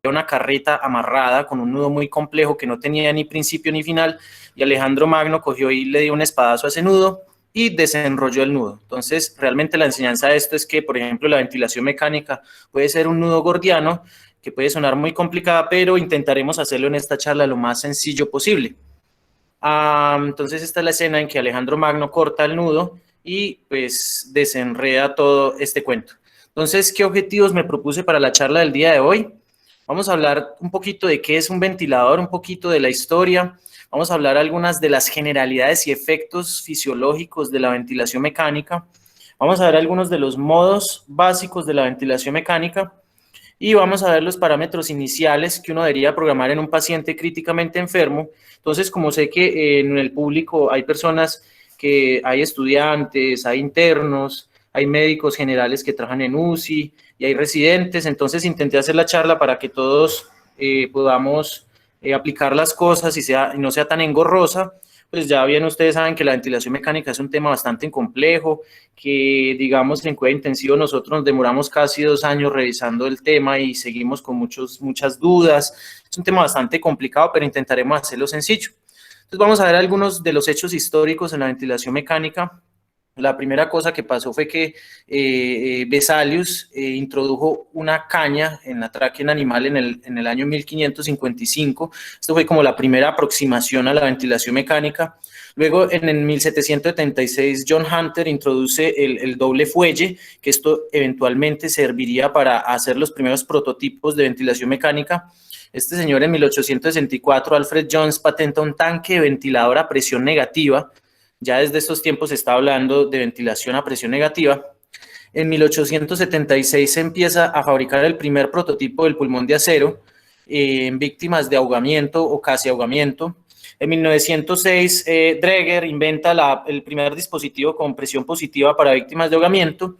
una carreta amarrada con un nudo muy complejo que no tenía ni principio ni final, y Alejandro Magno cogió y le dio un espadazo a ese nudo y desenrolló el nudo. Entonces, realmente la enseñanza de esto es que, por ejemplo, la ventilación mecánica puede ser un nudo gordiano, que puede sonar muy complicada, pero intentaremos hacerlo en esta charla lo más sencillo posible. Entonces, esta es la escena en que Alejandro Magno corta el nudo y pues desenreda todo este cuento. Entonces, ¿qué objetivos me propuse para la charla del día de hoy? Vamos a hablar un poquito de qué es un ventilador, un poquito de la historia. Vamos a hablar algunas de las generalidades y efectos fisiológicos de la ventilación mecánica. Vamos a ver algunos de los modos básicos de la ventilación mecánica y vamos a ver los parámetros iniciales que uno debería programar en un paciente críticamente enfermo. Entonces, como sé que en el público hay personas que hay estudiantes, hay internos, hay médicos generales que trabajan en UCI y hay residentes, entonces intenté hacer la charla para que todos podamos aplicar las cosas y no sea tan engorrosa. Pues ya bien ustedes saben que la ventilación mecánica es un tema bastante complejo, que digamos en cuidado intensivo nosotros nos demoramos casi 2 años revisando el tema y seguimos con muchas dudas. Es un tema bastante complicado, pero intentaremos hacerlo sencillo. Entonces vamos a ver algunos de los hechos históricos en la ventilación mecánica. La primera cosa que pasó fue que Vesalius introdujo una caña en la tráquea en animal en el año 1555. Esto fue como la primera aproximación a la ventilación mecánica. Luego, en el 1776, John Hunter introduce el doble fuelle, que esto eventualmente serviría para hacer los primeros prototipos de ventilación mecánica. Este señor, en 1864, Alfred Jones, patenta un tanque de ventilador a presión negativa. Ya desde estos tiempos se está hablando de ventilación a presión negativa. En 1876 se empieza a fabricar el primer prototipo del pulmón de acero en víctimas de ahogamiento o casi ahogamiento. En 1906, Dreger inventa el primer dispositivo con presión positiva para víctimas de ahogamiento.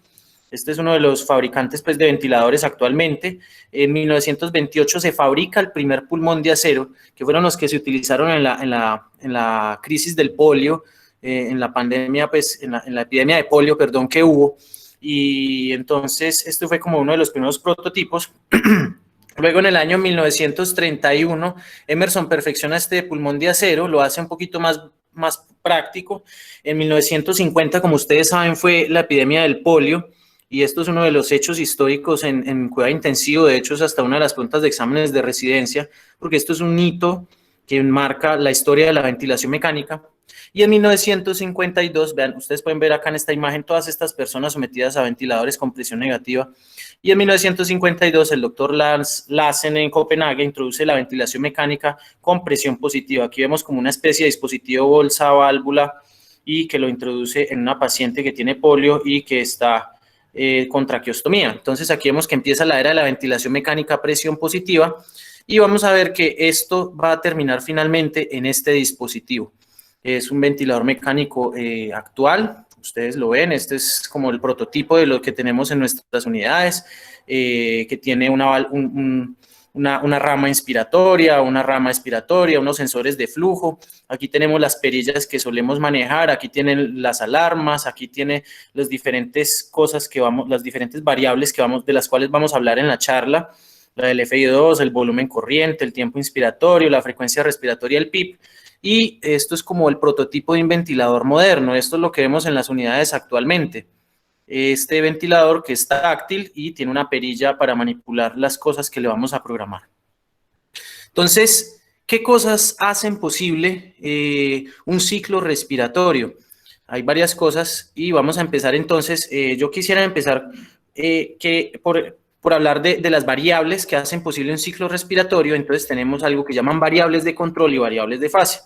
Este es uno de los fabricantes pues, de ventiladores actualmente. En 1928 se fabrica el primer pulmón de acero, que fueron los que se utilizaron en la crisis del polio, en la pandemia, pues, en la epidemia de polio, perdón, que hubo. Y entonces, este fue como uno de los primeros prototipos. Luego, en el año 1931, Emerson perfecciona este pulmón de acero, lo hace un poquito más práctico. En 1950, como ustedes saben, fue la epidemia del polio, y esto es uno de los hechos históricos en cuidado intensivo. De hecho, es hasta una de las preguntas de exámenes de residencia, porque esto es un hito que marca la historia de la ventilación mecánica. Y en 1952, vean, ustedes pueden ver acá en esta imagen todas estas personas sometidas a ventiladores con presión negativa. Y en 1952, el doctor Lassen en Copenhague introduce la ventilación mecánica con presión positiva. Aquí vemos como una especie de dispositivo bolsa válvula y que lo introduce en una paciente que tiene polio y que está con traqueostomía. Entonces, aquí vemos que empieza la era de la ventilación mecánica a presión positiva y vamos a ver que esto va a terminar finalmente en este dispositivo. Es un ventilador mecánico actual, ustedes lo ven, este es como el prototipo de lo que tenemos en nuestras unidades, que tiene una rama inspiratoria, una rama expiratoria, unos sensores de flujo. Aquí tenemos las perillas que solemos manejar, aquí tienen las alarmas, aquí tiene las diferentes cosas las diferentes variables de las cuales vamos a hablar en la charla, la del FI2, el volumen corriente, el tiempo inspiratorio, la frecuencia respiratoria, el PIP. Y esto es como el prototipo de un ventilador moderno. Esto es lo que vemos en las unidades actualmente. Este ventilador que es táctil y tiene una perilla para manipular las cosas que le vamos a programar. Entonces, ¿qué cosas hacen posible un ciclo respiratorio? Hay varias cosas y vamos a empezar entonces. Yo quisiera empezar por hablar de las variables que hacen posible un ciclo respiratorio. Entonces tenemos algo que llaman variables de control y variables de fase.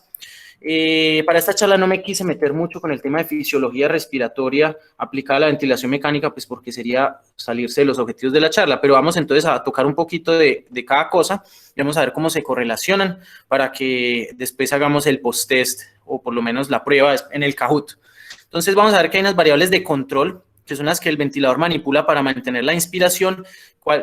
Para esta charla no me quise meter mucho con el tema de fisiología respiratoria aplicada a la ventilación mecánica, pues porque sería salirse de los objetivos de la charla, pero vamos entonces a tocar un poquito de cada cosa y vamos a ver cómo se correlacionan para que después hagamos el post-test o por lo menos la prueba en el Kahoot. Entonces vamos a ver que hay unas variables de control, que son las que el ventilador manipula para mantener la inspiración,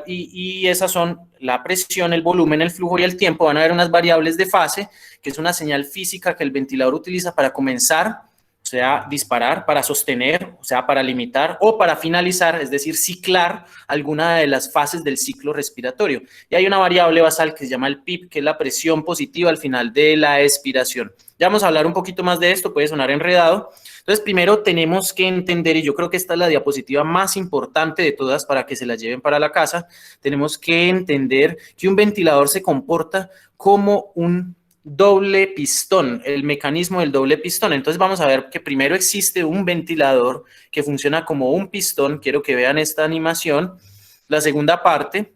y esas son la presión, el volumen, el flujo y el tiempo. Van a haber unas variables de fase, que es una señal física que el ventilador utiliza para comenzar o sea, disparar, para sostener, o sea, para limitar, o para finalizar, es decir, ciclar alguna de las fases del ciclo respiratorio. Y hay una variable basal que se llama el PIB, que es la presión positiva al final de la expiración. Ya vamos a hablar un poquito más de esto, puede sonar enredado. Entonces, primero tenemos que entender, y yo creo que esta es la diapositiva más importante de todas para que se la lleven para la casa, tenemos que entender que un ventilador se comporta como un doble pistón, el mecanismo del doble pistón. Entonces vamos a ver que primero existe un ventilador que funciona como un pistón. Quiero que vean esta animación. La segunda parte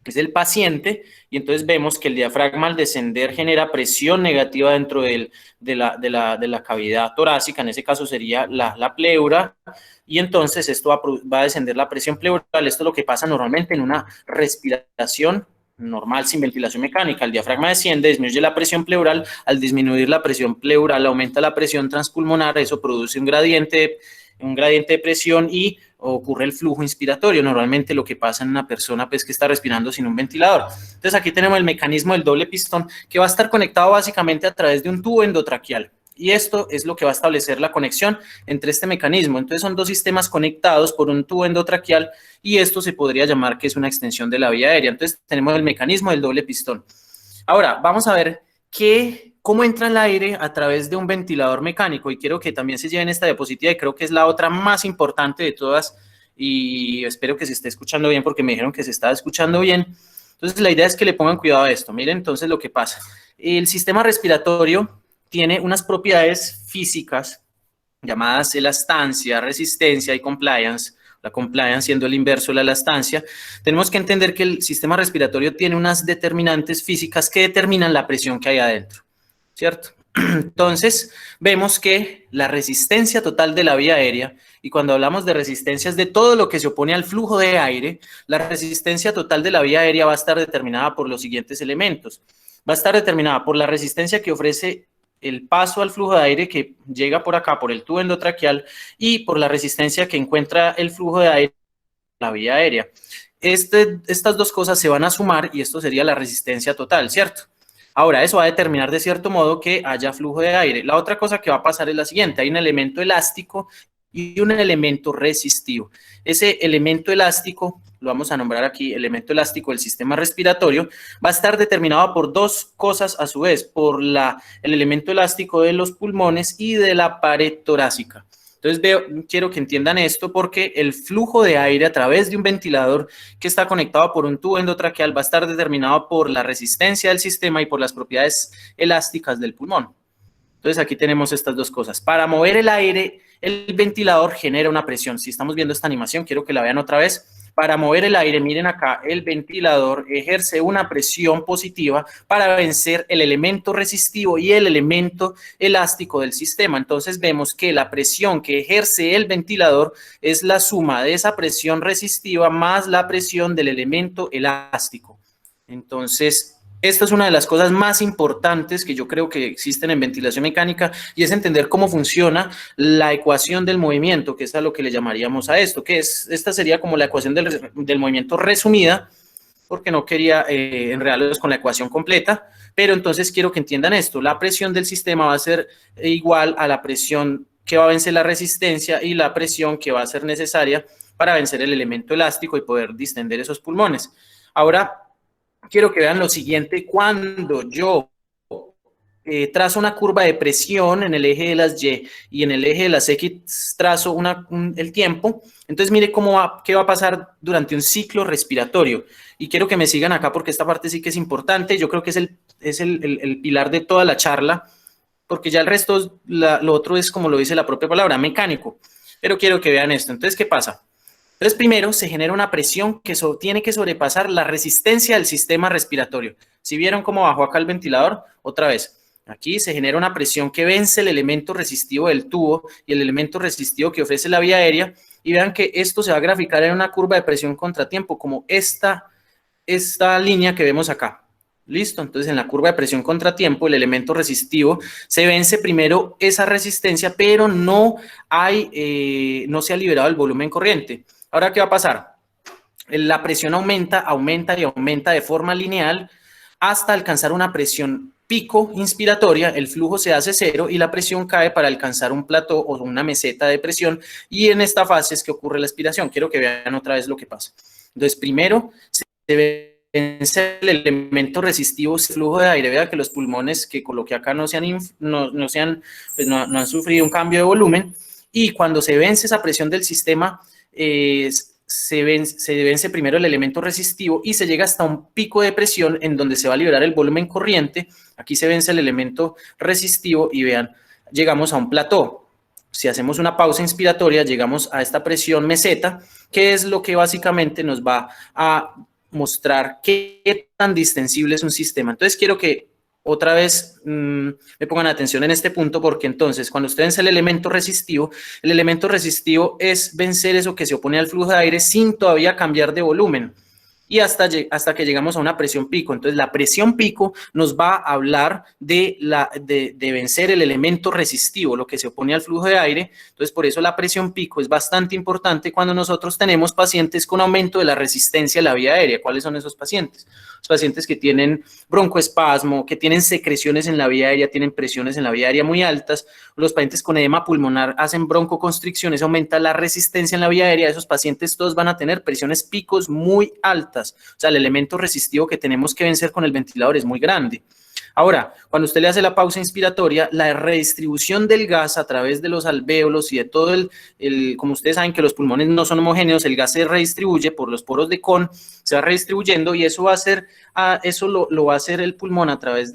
es el paciente y entonces vemos que el diafragma al descender genera presión negativa dentro de la cavidad torácica, en ese caso sería la pleura, y entonces esto va a descender la presión pleural. Esto es lo que pasa normalmente en una respiración normal sin ventilación mecánica. El diafragma desciende, disminuye la presión pleural. Al disminuir la presión pleural aumenta la presión transpulmonar, eso produce un gradiente de presión y ocurre el flujo inspiratorio. Normalmente lo que pasa en una persona pues, que está respirando sin un ventilador. Entonces aquí tenemos el mecanismo del doble pistón que va a estar conectado básicamente a través de un tubo endotraqueal. Y esto es lo que va a establecer la conexión entre este mecanismo. Entonces son dos sistemas conectados por un tubo endotraqueal y esto se podría llamar que es una extensión de la vía aérea. Entonces tenemos el mecanismo del doble pistón. Ahora vamos a ver cómo entra el aire a través de un ventilador mecánico, y quiero que también se lleven esta diapositiva y creo que es la otra más importante de todas y espero que se esté escuchando bien porque me dijeron que se estaba escuchando bien. Entonces la idea es que le pongan cuidado a esto. Miren entonces lo que pasa. El sistema respiratorio tiene unas propiedades físicas llamadas elastancia, resistencia y compliance. La compliance siendo el inverso de la elastancia. Tenemos que entender que el sistema respiratorio tiene unas determinantes físicas que determinan la presión que hay adentro, ¿cierto? Entonces, vemos que la resistencia total de la vía aérea, y cuando hablamos de resistencia es de todo lo que se opone al flujo de aire, la resistencia total de la vía aérea va a estar determinada por los siguientes elementos. Va a estar determinada por la resistencia que ofrece el paso al flujo de aire que llega por acá, por el tubo endotraqueal, y por la resistencia que encuentra el flujo de aire en la vía aérea. Estas dos cosas se van a sumar y esto sería la resistencia total, ¿cierto? Ahora, eso va a determinar de cierto modo que haya flujo de aire. La otra cosa que va a pasar es la siguiente. Hay un elemento elástico y un elemento resistivo. Ese elemento elástico, lo vamos a nombrar aquí, elemento elástico del sistema respiratorio, va a estar determinado por dos cosas a su vez, por el elemento elástico de los pulmones y de la pared torácica. Entonces quiero que entiendan esto porque el flujo de aire a través de un ventilador que está conectado por un tubo endotraqueal va a estar determinado por la resistencia del sistema y por las propiedades elásticas del pulmón. Entonces aquí tenemos estas dos cosas. Para mover el aire, el ventilador genera una presión. Si estamos viendo esta animación, quiero que la vean otra vez. Para mover el aire, miren acá, el ventilador ejerce una presión positiva para vencer el elemento resistivo y el elemento elástico del sistema. Entonces vemos que la presión que ejerce el ventilador es la suma de esa presión resistiva más la presión del elemento elástico. Entonces, esta es una de las cosas más importantes que yo creo que existen en ventilación mecánica y es entender cómo funciona la ecuación del movimiento, que es a lo que le llamaríamos a esto, que esta sería como la ecuación del movimiento resumida, porque no quería enredarlos con la ecuación completa, pero entonces quiero que entiendan esto. La presión del sistema va a ser igual a la presión que va a vencer la resistencia y la presión que va a ser necesaria para vencer el elemento elástico y poder distender esos pulmones. Ahora, quiero que vean lo siguiente. Cuando yo trazo una curva de presión en el eje de las Y y en el eje de las X trazo el tiempo, entonces mire qué va a pasar durante un ciclo respiratorio. Y quiero que me sigan acá porque esta parte sí que es importante. Yo creo que es el pilar de toda la charla, porque ya el resto, lo otro es como lo dice la propia palabra, mecánico. Pero quiero que vean esto. Entonces, ¿qué pasa? Entonces, primero se genera una presión que tiene que sobrepasar la resistencia del sistema respiratorio. ¿Sí vieron cómo bajó acá el ventilador? Otra vez. Aquí se genera una presión que vence el elemento resistivo del tubo y el elemento resistivo que ofrece la vía aérea. Y vean que esto se va a graficar en una curva de presión contratiempo, como esta línea que vemos acá. ¿Listo? Entonces, en la curva de presión contratiempo, el elemento resistivo se vence primero esa resistencia, pero no se ha liberado el volumen corriente. Ahora, ¿qué va a pasar? La presión aumenta y aumenta de forma lineal hasta alcanzar una presión pico inspiratoria, el flujo se hace cero y la presión cae para alcanzar un plató o una meseta de presión, y en esta fase es que ocurre la expiración. Quiero que vean otra vez lo que pasa. Entonces, primero se vence el elemento resistivo, el flujo de aire. Vea que los pulmones que coloqué acá no han sufrido un cambio de volumen, y cuando se vence esa presión del sistema, se vence primero el elemento resistivo y se llega hasta un pico de presión en donde se va a liberar el volumen corriente. Aquí se vence el elemento resistivo y vean, llegamos a un plató. Si hacemos una pausa inspiratoria, llegamos a esta presión meseta, que es lo que básicamente nos va a mostrar qué tan distensible es un sistema. Entonces quiero que otra vez me pongan atención en este punto, porque entonces cuando usted vence el elemento resistivo es vencer eso que se opone al flujo de aire sin todavía cambiar de volumen, y hasta que llegamos a una presión pico. Entonces la presión pico nos va a hablar de vencer el elemento resistivo, lo que se opone al flujo de aire. Entonces por eso la presión pico es bastante importante cuando nosotros tenemos pacientes con aumento de la resistencia a la vía aérea. ¿Cuáles son esos pacientes? Los pacientes que tienen broncoespasmo, que tienen secreciones en la vía aérea, tienen presiones en la vía aérea muy altas. Los pacientes con edema pulmonar hacen broncoconstricciones, aumenta la resistencia en la vía aérea. Esos pacientes todos van a tener presiones picos muy altas. O sea, el elemento resistivo que tenemos que vencer con el ventilador es muy grande. Ahora, cuando usted le hace la pausa inspiratoria, la redistribución del gas a través de los alvéolos y de todo como ustedes saben que los pulmones no son homogéneos, el gas se redistribuye por los poros de Kohn, se va redistribuyendo, y eso va a hacer, eso lo va a hacer el pulmón a través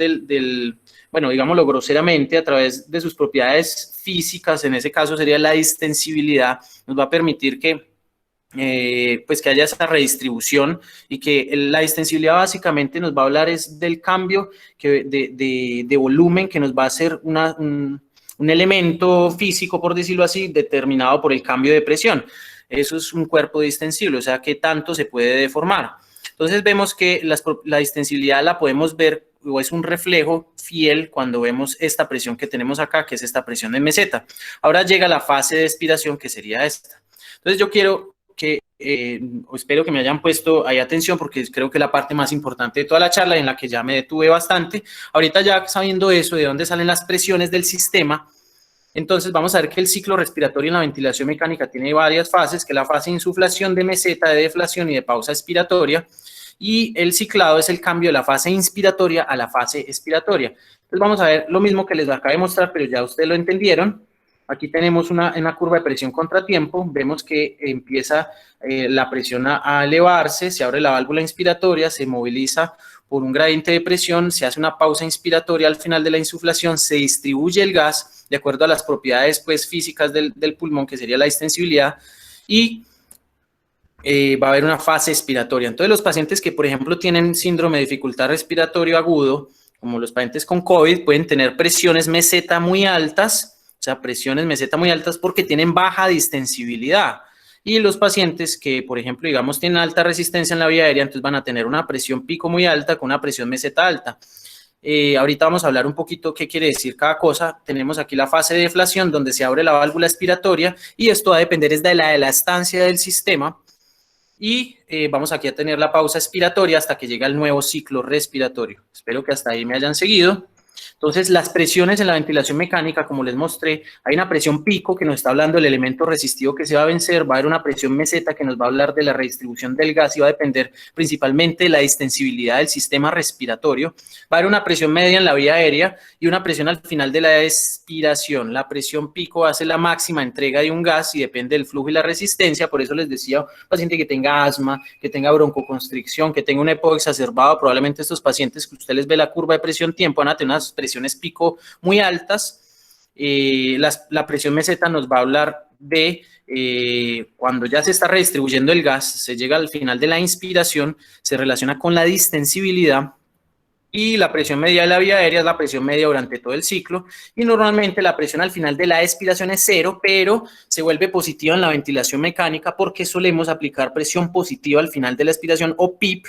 bueno, digámoslo groseramente, a través de sus propiedades físicas. En ese caso sería la distensibilidad. Nos va a permitir que pues que haya esa redistribución, y que la distensibilidad básicamente nos va a hablar es del cambio de volumen que nos va a hacer un elemento físico, por decirlo así, determinado por el cambio de presión. Eso es un cuerpo distensible, o sea, qué tanto se puede deformar. Entonces vemos que la distensibilidad la podemos ver, o es un reflejo fiel, cuando vemos esta presión que tenemos acá, que es esta presión de meseta. Ahora llega la fase de expiración, que sería esta. Entonces yo quiero que, espero que me hayan puesto ahí atención, porque creo que es la parte más importante de toda la charla, en la que ya me detuve bastante. Ahorita ya sabiendo eso, de dónde salen las presiones del sistema, entonces vamos a ver que el ciclo respiratorio en la ventilación mecánica tiene varias fases, que es la fase de insuflación, de meseta, de deflación y de pausa expiratoria, y el ciclado es el cambio de la fase inspiratoria a la fase expiratoria. Entonces vamos a ver lo mismo que les acabo de mostrar, pero ya ustedes lo entendieron. Aquí tenemos una curva de presión contratiempo. Vemos que empieza la presión a elevarse, se abre la válvula inspiratoria, se moviliza por un gradiente de presión, se hace una pausa inspiratoria al final de la insuflación, se distribuye el gas de acuerdo a las propiedades pues, físicas del pulmón, que sería la distensibilidad, y va a haber una fase expiratoria. Entonces los pacientes que, por ejemplo, tienen síndrome de dificultad respiratorio agudo, como los pacientes con COVID, pueden tener presiones meseta muy altas, o sea, presiones meseta muy altas, porque tienen baja distensibilidad. Y los pacientes que, por ejemplo, digamos, tienen alta resistencia en la vía aérea, entonces van a tener una presión pico muy alta con una presión meseta alta. Ahorita vamos a hablar un poquito qué quiere decir cada cosa. Tenemos aquí la fase de deflación, donde se abre la válvula expiratoria, y esto va a depender es de la elastancia del sistema. Y vamos aquí a tener la pausa expiratoria hasta que llega el nuevo ciclo respiratorio. Espero que hasta ahí me hayan seguido. Entonces, las presiones en la ventilación mecánica, como les mostré, hay una presión pico que nos está hablando del elemento resistivo que se va a vencer, va a haber una presión meseta que nos va a hablar de la redistribución del gas y va a depender principalmente de la distensibilidad del sistema respiratorio, va a haber una presión media en la vía aérea y una presión al final de la expiración. La presión pico hace la máxima entrega de un gas y depende del flujo y la resistencia. Por eso les decía, un paciente que tenga asma, que tenga broncoconstricción, que tenga un EPO exacerbado, probablemente estos pacientes que usted les ve la curva de presión-tiempo van a tener unas presiones pico muy altas. La presión meseta nos va a hablar de cuando ya se está redistribuyendo el gas, se llega al final de la inspiración, se relaciona con la distensibilidad, y la presión media de la vía aérea es la presión media durante todo el ciclo, y normalmente la presión al final de la expiración es cero, pero se vuelve positiva en la ventilación mecánica porque solemos aplicar presión positiva al final de la expiración, o PIP,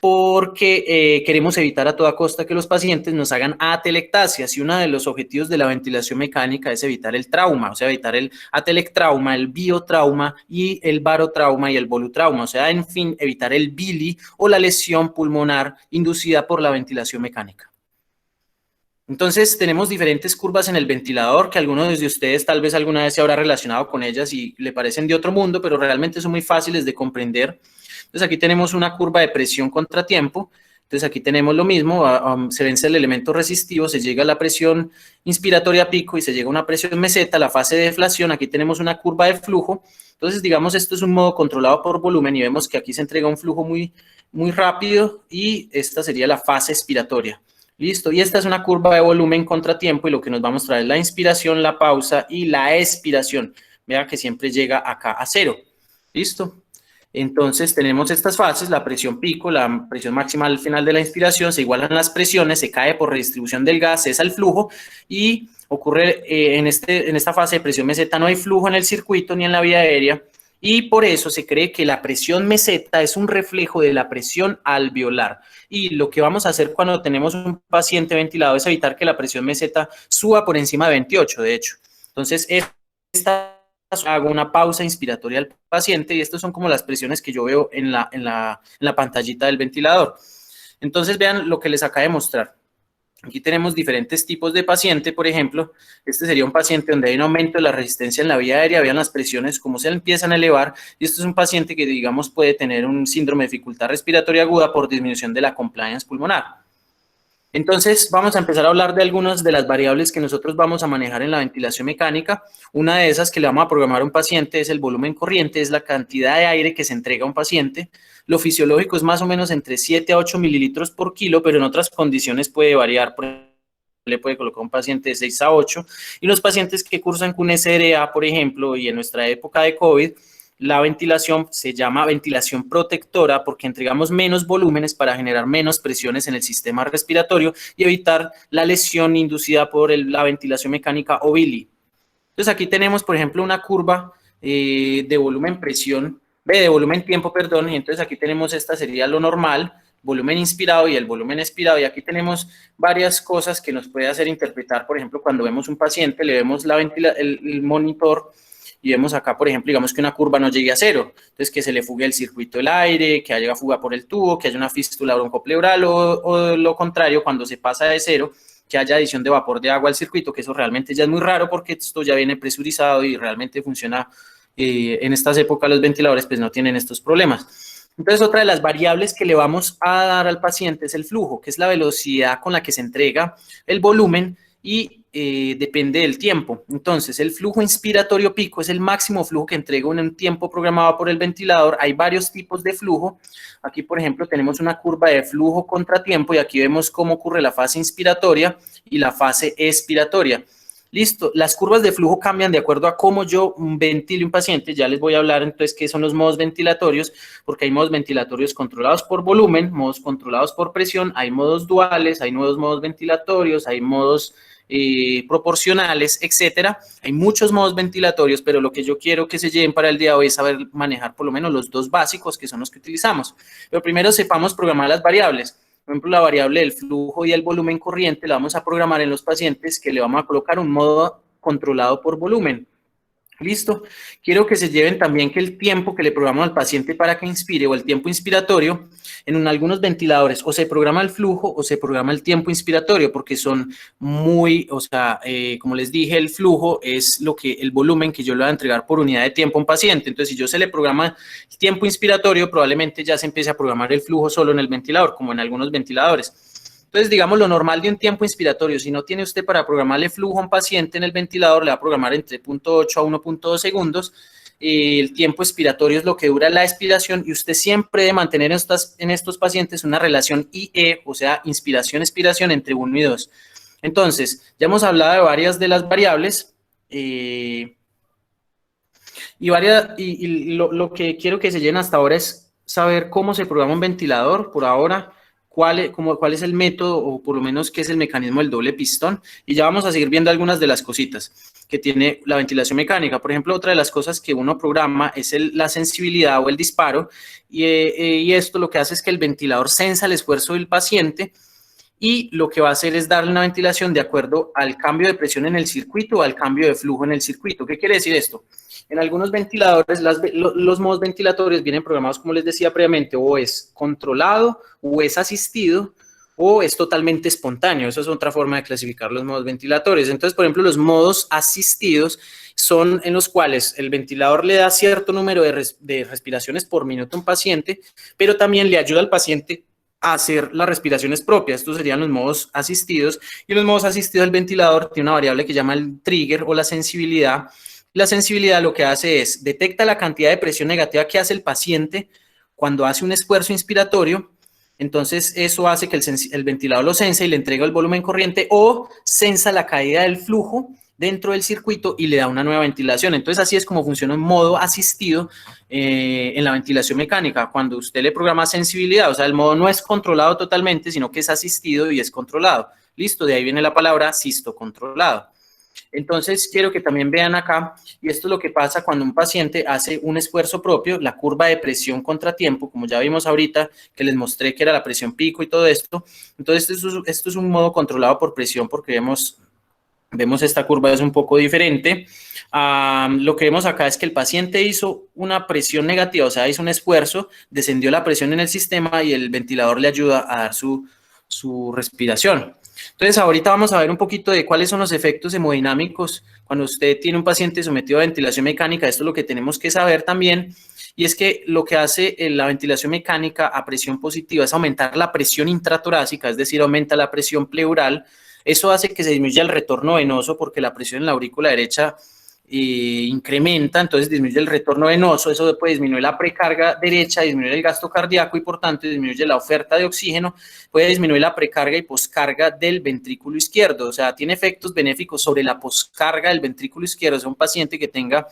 porque queremos evitar a toda costa que los pacientes nos hagan atelectasias, y uno de los objetivos de la ventilación mecánica es evitar el trauma, o sea, evitar el atelectrauma, el biotrauma y el barotrauma y el volutrauma, o sea, en fin, evitar el bili o la lesión pulmonar inducida por la ventilación mecánica. Entonces, tenemos diferentes curvas en el ventilador, que algunos de ustedes tal vez alguna vez se habrá relacionado con ellas y le parecen de otro mundo, pero realmente son muy fáciles de comprender. Entonces, aquí tenemos una curva de presión contra tiempo. Entonces, aquí tenemos lo mismo, se vence el elemento resistivo, se llega a la presión inspiratoria pico y se llega a una presión meseta, la fase de deflación. Aquí tenemos una curva de flujo. Entonces, digamos, esto es un modo controlado por volumen y vemos que aquí se entrega un flujo muy rápido y esta sería la fase expiratoria. Listo, y esta es una curva de volumen contra tiempo y lo que nos va a mostrar es la inspiración, la pausa y la expiración. Vea que siempre llega acá a cero. Listo. Entonces tenemos estas fases, la presión pico, la presión máxima al final de la inspiración, se igualan las presiones, se cae por redistribución del gas, cesa el flujo y ocurre en esta fase de presión meseta no hay flujo en el circuito ni en la vía aérea y por eso se cree que la presión meseta es un reflejo de la presión alveolar. Y lo que vamos a hacer cuando tenemos un paciente ventilado es evitar que la presión meseta suba por encima de 28, de hecho. Entonces, hago una pausa inspiratoria al paciente y estas son como las presiones que yo veo en la pantallita del ventilador. Entonces, vean lo que les acabo de mostrar. Aquí tenemos diferentes tipos de paciente, por ejemplo, este sería un paciente donde hay un aumento de la resistencia en la vía aérea, vean las presiones cómo se empiezan a elevar, y esto es un paciente que, digamos, puede tener un síndrome de dificultad respiratoria aguda por disminución de la compliance pulmonar. Entonces, vamos a empezar a hablar de algunas de las variables que nosotros vamos a manejar en la ventilación mecánica. Una de esas que le vamos a programar a un paciente es el volumen corriente, es la cantidad de aire que se entrega a un paciente. Lo fisiológico es más o menos entre 7 a 8 mililitros por kilo, pero en otras condiciones puede variar. Por ejemplo, le puede colocar un paciente de 6 a 8. Y los pacientes que cursan con SRA, por ejemplo, y en nuestra época de COVID, la ventilación se llama ventilación protectora porque entregamos menos volúmenes para generar menos presiones en el sistema respiratorio y evitar la lesión inducida por la ventilación mecánica o VILI. Entonces aquí tenemos, por ejemplo, una curva de volumen-presión, de volumen-tiempo, perdón, y entonces aquí tenemos esta sería lo normal, volumen inspirado y el volumen expirado, y aquí tenemos varias cosas que nos puede hacer interpretar, por ejemplo, cuando vemos un paciente, le vemos el monitor y vemos acá, por ejemplo, digamos que una curva no llegue a cero, entonces que se le fugue el circuito del aire, que haya fuga por el tubo, que haya una fístula broncopleural o lo contrario, cuando se pasa de cero, que haya adición de vapor de agua al circuito, que eso realmente ya es muy raro porque esto ya viene presurizado y realmente funciona. En estas épocas los ventiladores pues no tienen estos problemas. Entonces, otra de las variables que le vamos a dar al paciente es el flujo, que es la velocidad con la que se entrega el volumen y depende del tiempo. Entonces, el flujo inspiratorio pico es el máximo flujo que entrega en un tiempo programado por el ventilador. Hay varios tipos de flujo. Aquí, por ejemplo, tenemos una curva de flujo contra tiempo y aquí vemos cómo ocurre la fase inspiratoria y la fase expiratoria. Listo, las curvas de flujo cambian de acuerdo a cómo yo ventile un paciente. Ya les voy a hablar entonces qué son los modos ventilatorios, porque hay modos ventilatorios controlados por volumen, modos controlados por presión, hay modos duales, hay nuevos modos ventilatorios, hay modos proporcionales, etcétera. Hay muchos modos ventilatorios, pero lo que yo quiero que se lleven para el día de hoy es saber manejar por lo menos los dos básicos que son los que utilizamos. Pero primero sepamos programar las variables. Por ejemplo, la variable del flujo y el volumen corriente la vamos a programar en los pacientes que le vamos a colocar un modo controlado por volumen. Listo. Quiero que se lleven también que el tiempo que le programamos al paciente para que inspire o el tiempo inspiratorio, en algunos ventiladores o se programa el flujo o se programa el tiempo inspiratorio porque son como les dije, el flujo es el volumen que yo le voy a entregar por unidad de tiempo a un paciente. Entonces, si yo se le programa el tiempo inspiratorio, probablemente ya se empiece a programar el flujo solo en el ventilador, como en algunos ventiladores. Entonces, digamos, lo normal de un tiempo inspiratorio, si no tiene usted para programarle flujo a un paciente en el ventilador, le va a programar entre 0.8 a 1.2 segundos. El tiempo expiratorio es lo que dura la expiración y usted siempre debe mantener en estos pacientes una relación IE, o sea, inspiración-expiración entre 1 y 2. Entonces, ya hemos hablado de varias de las variables lo que quiero que se llenen hasta ahora es saber cómo se programa un ventilador por ahora, cuál es el método o por lo menos qué es el mecanismo del doble pistón y ya vamos a seguir viendo algunas de las cositas que tiene la ventilación mecánica. Por ejemplo, otra de las cosas que uno programa es la sensibilidad o el disparo y esto lo que hace es que el ventilador sensa el esfuerzo del paciente y lo que va a hacer es darle una ventilación de acuerdo al cambio de presión en el circuito o al cambio de flujo en el circuito. ¿Qué quiere decir esto? En algunos ventiladores, los modos ventilatorios vienen programados, como les decía previamente, o es controlado o es asistido, o es totalmente espontáneo. Esa es otra forma de clasificar los modos ventilatorios. Entonces, por ejemplo, los modos asistidos son en los cuales el ventilador le da cierto número de respiraciones por minuto a un paciente, pero también le ayuda al paciente a hacer las respiraciones propias. Estos serían los modos asistidos. Y en los modos asistidos el ventilador tiene una variable que llama el trigger o la sensibilidad. La sensibilidad lo que hace es detecta la cantidad de presión negativa que hace el paciente cuando hace un esfuerzo inspiratorio. Entonces, eso hace que el ventilador lo sense y le entrega el volumen corriente, o sensa la caída del flujo dentro del circuito y le da una nueva ventilación. Entonces, así es como funciona un modo asistido en la ventilación mecánica. Cuando usted le programa sensibilidad, o sea, el modo no es controlado totalmente, sino que es asistido y es controlado. Listo, de ahí viene la palabra asisto controlado. Entonces, quiero que también vean acá, y esto es lo que pasa cuando un paciente hace un esfuerzo propio, la curva de presión contra tiempo, como ya vimos ahorita, que les mostré que era la presión pico y todo esto. Entonces, esto es un modo controlado por presión, porque vemos esta curva es un poco diferente. Lo que vemos acá es que el paciente hizo una presión negativa, o sea, hizo un esfuerzo, descendió la presión en el sistema y el ventilador le ayuda a dar su respiración. Entonces, ahorita vamos a ver un poquito de cuáles son los efectos hemodinámicos cuando usted tiene un paciente sometido a ventilación mecánica. Esto es lo que tenemos que saber también, y es que lo que hace la ventilación mecánica a presión positiva es aumentar la presión intratorácica, es decir, aumenta la presión pleural. Eso hace que se disminuya el retorno venoso porque la presión en la aurícula derecha incrementa, entonces disminuye el retorno venoso, eso puede disminuir la precarga derecha, disminuir el gasto cardíaco y por tanto disminuye la oferta de oxígeno, puede disminuir la precarga y poscarga del ventrículo izquierdo, o sea, tiene efectos benéficos sobre la poscarga del ventrículo izquierdo. O sea, un paciente que tenga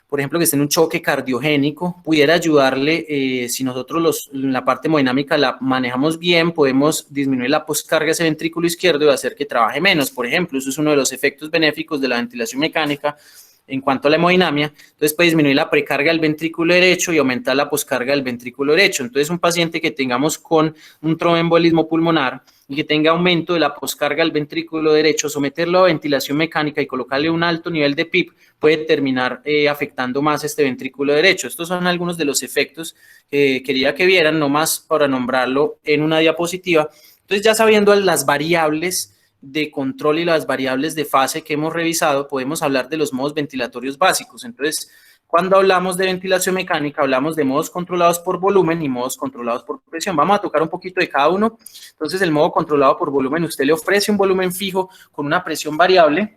por ejemplo, que esté en un choque cardiogénico, pudiera ayudarle, si nosotros la parte hemodinámica la manejamos bien, podemos disminuir la poscarga de ese ventrículo izquierdo y hacer que trabaje menos. Por ejemplo, eso es uno de los efectos benéficos de la ventilación mecánica en cuanto a la hemodinamia. Entonces puede disminuir la precarga del ventrículo derecho y aumentar la poscarga del ventrículo derecho. Entonces, un paciente que tengamos con un tromboembolismo pulmonar y que tenga aumento de la poscarga del ventrículo derecho, someterlo a ventilación mecánica y colocarle un alto nivel de PIP puede terminar afectando más este ventrículo derecho. Estos son algunos de los efectos que quería que vieran, nomás para nombrarlo en una diapositiva. Entonces, ya sabiendo las variables de control y las variables de fase que hemos revisado, podemos hablar de los modos ventilatorios básicos. Entonces, cuando hablamos de ventilación mecánica, hablamos de modos controlados por volumen y modos controlados por presión. Vamos a tocar un poquito de cada uno. Entonces, el modo controlado por volumen, usted le ofrece un volumen fijo con una presión variable.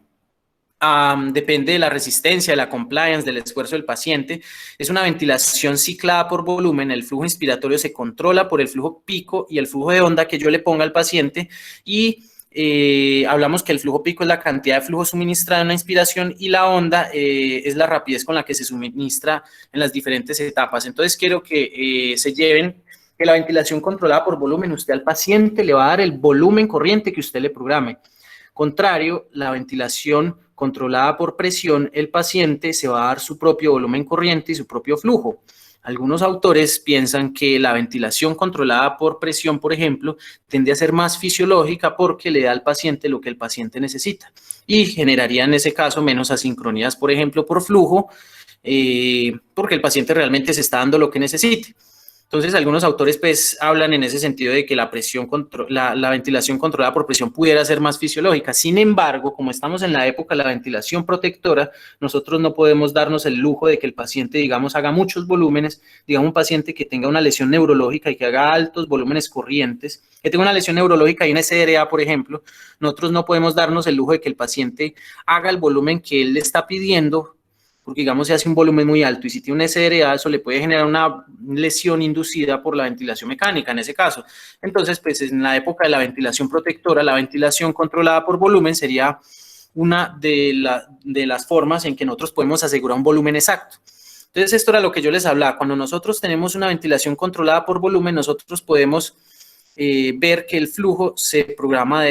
Depende de la resistencia, de la compliance, del esfuerzo del paciente. Es una ventilación ciclada por volumen. El flujo inspiratorio se controla por el flujo pico y el flujo de onda que yo le ponga al paciente, y hablamos que el flujo pico es la cantidad de flujo suministrado en una inspiración y la onda es la rapidez con la que se suministra en las diferentes etapas. Entonces, quiero que se lleven que la ventilación controlada por volumen, usted al paciente le va a dar el volumen corriente que usted le programe. Contrario, la ventilación controlada por presión, el paciente se va a dar su propio volumen corriente y su propio flujo. Algunos autores piensan que la ventilación controlada por presión, por ejemplo, tiende a ser más fisiológica porque le da al paciente lo que el paciente necesita y generaría en ese caso menos asincronías, por ejemplo, por flujo, porque el paciente realmente se está dando lo que necesite. Entonces, algunos autores pues hablan en ese sentido de que la ventilación controlada por presión pudiera ser más fisiológica. Sin embargo, como estamos en la época de la ventilación protectora, nosotros no podemos darnos el lujo de que el paciente, digamos, haga muchos volúmenes. Digamos, un paciente que tenga una lesión neurológica y que haga altos volúmenes corrientes, que tenga una lesión neurológica y una SDRA, por ejemplo, nosotros no podemos darnos el lujo de que el paciente haga el volumen que él le está pidiendo, porque digamos se hace un volumen muy alto y si tiene una SDRA, eso le puede generar una lesión inducida por la ventilación mecánica en ese caso. Entonces, pues en la época de la ventilación protectora, la ventilación controlada por volumen sería una de las formas en que nosotros podemos asegurar un volumen exacto. Entonces, esto era lo que yo les hablaba. Cuando nosotros tenemos una ventilación controlada por volumen, nosotros podemos ver que el flujo se programa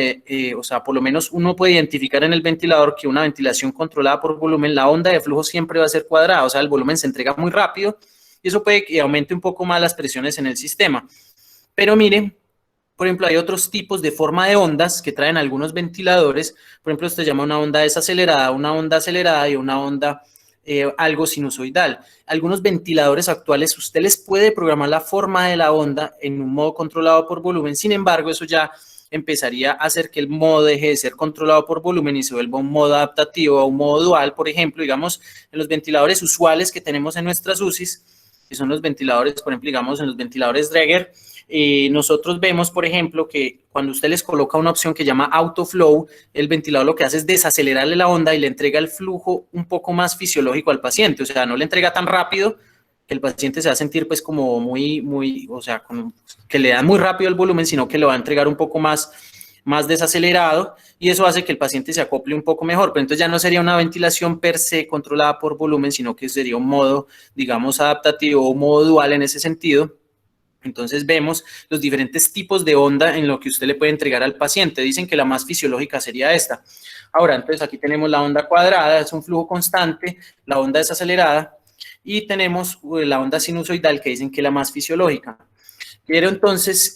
o sea, por lo menos uno puede identificar en el ventilador que una ventilación controlada por volumen, la onda de flujo siempre va a ser cuadrada, o sea, el volumen se entrega muy rápido y eso puede que aumente un poco más las presiones en el sistema. Pero mire, por ejemplo, hay otros tipos de forma de ondas que traen algunos ventiladores. Por ejemplo, esto se llama una onda desacelerada, una onda acelerada y una onda algo sinusoidal. Algunos ventiladores actuales, usted les puede programar la forma de la onda en un modo controlado por volumen, sin embargo, eso ya empezaría a hacer que el modo deje de ser controlado por volumen y se vuelva un modo adaptativo o un modo dual, por ejemplo, digamos, en los ventiladores usuales que tenemos en nuestras UCIs, que son los ventiladores, por ejemplo, digamos, en los ventiladores Dräger, nosotros vemos, por ejemplo, que cuando usted les coloca una opción que llama autoflow, el ventilador lo que hace es desacelerarle la onda y le entrega el flujo un poco más fisiológico al paciente, o sea, no le entrega tan rápido que el paciente se va a sentir pues como muy, o sea, como que le da muy rápido el volumen, sino que lo va a entregar un poco más desacelerado, y eso hace que el paciente se acople un poco mejor, pero entonces ya no sería una ventilación per se controlada por volumen, sino que sería un modo, digamos, adaptativo o modo dual en ese sentido. Entonces vemos los diferentes tipos de onda en lo que usted le puede entregar al paciente. Dicen que la más fisiológica sería esta. Ahora, entonces aquí tenemos la onda cuadrada, es un flujo constante, la onda desacelerada, y tenemos la onda sinusoidal, que dicen que es la más fisiológica. Quiero entonces,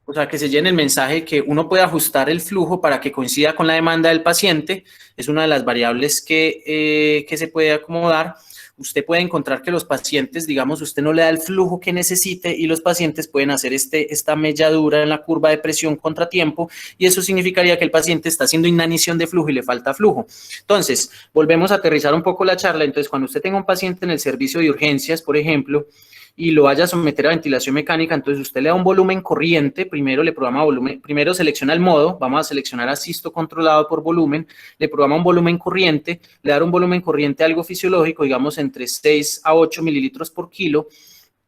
o sea, que se llene el mensaje que uno puede ajustar el flujo para que coincida con la demanda del paciente, es una de las variables que se puede acomodar. Usted puede encontrar que los pacientes, digamos, usted no le da el flujo que necesite y los pacientes pueden hacer esta melladura en la curva de presión contratiempo, y eso significaría que el paciente está haciendo inanición de flujo y le falta flujo. Entonces, volvemos a aterrizar un poco la charla. Entonces, cuando usted tenga un paciente en el servicio de urgencias, por ejemplo, y lo vaya a someter a ventilación mecánica, entonces usted le da un volumen corriente, primero le programa volumen, primero selecciona el modo, vamos a seleccionar asisto controlado por volumen, le programa un volumen corriente, le da un volumen corriente algo fisiológico, digamos entre 6 a 8 mililitros por kilo,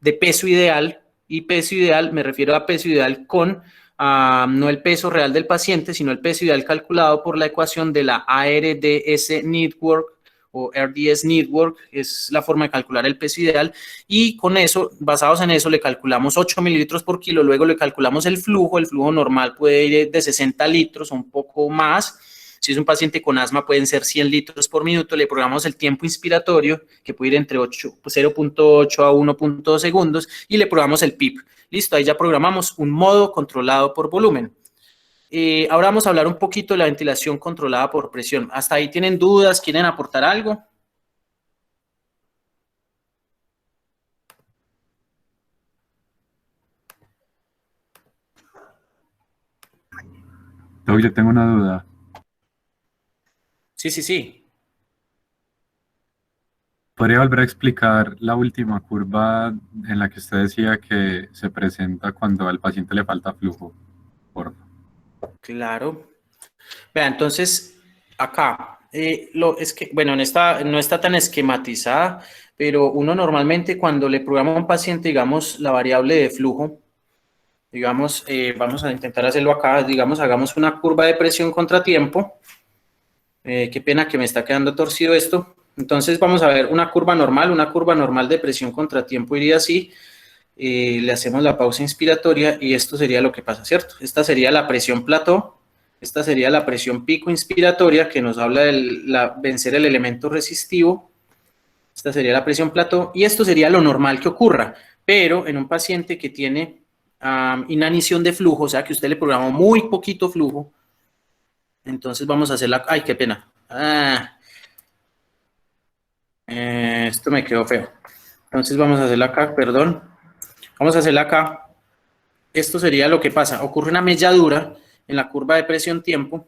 de peso ideal, y peso ideal, me refiero a peso ideal con, no el peso real del paciente, sino el peso ideal calculado por la ecuación de la ARDS Network, o RDS Network, es la forma de calcular el peso ideal, y con eso, basados en eso, le calculamos 8 mililitros por kilo, luego le calculamos el flujo normal puede ir de 60 litros o un poco más. Si es un paciente con asma, pueden ser 100 litros por minuto. Le programamos el tiempo inspiratorio, que puede ir entre 0.8 a 1.2 segundos, y le programamos el PIP. Listo, ahí ya programamos un modo controlado por volumen. Ahora vamos a hablar un poquito de la ventilación controlada por presión. ¿Hasta ahí tienen dudas? ¿Quieren aportar algo? Doc, yo tengo una duda. Sí, sí, sí. ¿Podría volver a explicar la última curva en la que usted decía que se presenta cuando al paciente le falta flujo? Por favor. Claro. Vea, entonces, acá, es que, bueno, no está tan esquematizada, pero uno normalmente cuando le programa a un paciente, digamos, la variable de flujo, digamos, vamos a intentar hacerlo acá, digamos, hagamos una curva de presión contratiempo. Qué pena que me está quedando torcido esto. Entonces vamos a ver una curva normal de presión contratiempo iría así. Le hacemos la pausa inspiratoria y esto sería lo que pasa, ¿cierto? Esta sería la presión plató, esta sería la presión pico inspiratoria, que nos habla de vencer el elemento resistivo. Esta sería la presión plató, y esto sería lo normal que ocurra, pero en un paciente que tiene inanición de flujo, o sea que usted le programó muy poquito flujo, entonces vamos a hacer la... ¡Ay, qué pena! Esto me quedó feo. Entonces vamos a hacerla acá, perdón. Vamos a hacerla acá. Esto sería lo que pasa. Ocurre una melladura en la curva de presión-tiempo,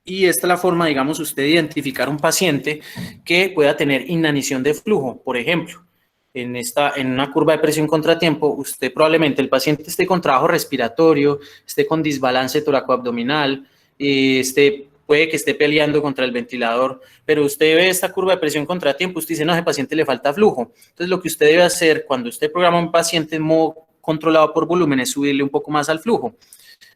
y esta es la forma, digamos, usted identificar un paciente que pueda tener inanición de flujo. Por ejemplo, en una curva de presión contratiempo, usted probablemente, el paciente esté con trabajo respiratorio, esté con desbalance toracoabdominal, puede que esté peleando contra el ventilador, pero usted ve esta curva de presión contratiempo, usted dice, no, a ese paciente le falta flujo. Entonces, lo que usted debe hacer cuando usted programa a un paciente en modo controlado por volumen es subirle un poco más al flujo.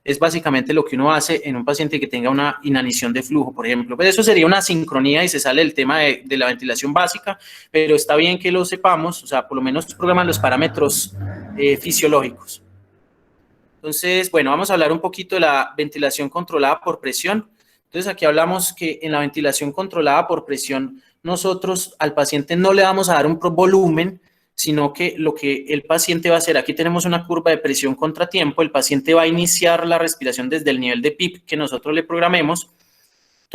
Es básicamente lo que uno hace en un paciente que tenga una inanición de flujo, por ejemplo. Pero eso sería una sincronía y se sale del tema de la ventilación básica, pero está bien que lo sepamos, o sea, por lo menos programan los parámetros fisiológicos. Entonces, bueno, vamos a hablar un poquito de la ventilación controlada por presión. Entonces, aquí hablamos que en la ventilación controlada por presión, nosotros al paciente no le vamos a dar un volumen, sino que lo que el paciente va a hacer, aquí tenemos una curva de presión contratiempo, el paciente va a iniciar la respiración desde el nivel de PIP que nosotros le programemos.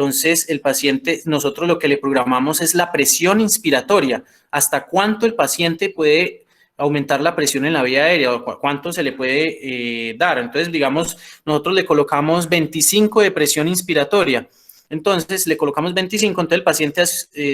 Entonces, el paciente, nosotros lo que le programamos es la presión inspiratoria, hasta cuánto el paciente puede aumentar la presión en la vía aérea o cuánto se le puede dar. Entonces, digamos, nosotros le colocamos 25 de presión inspiratoria. Entonces, le colocamos 25, entonces el paciente,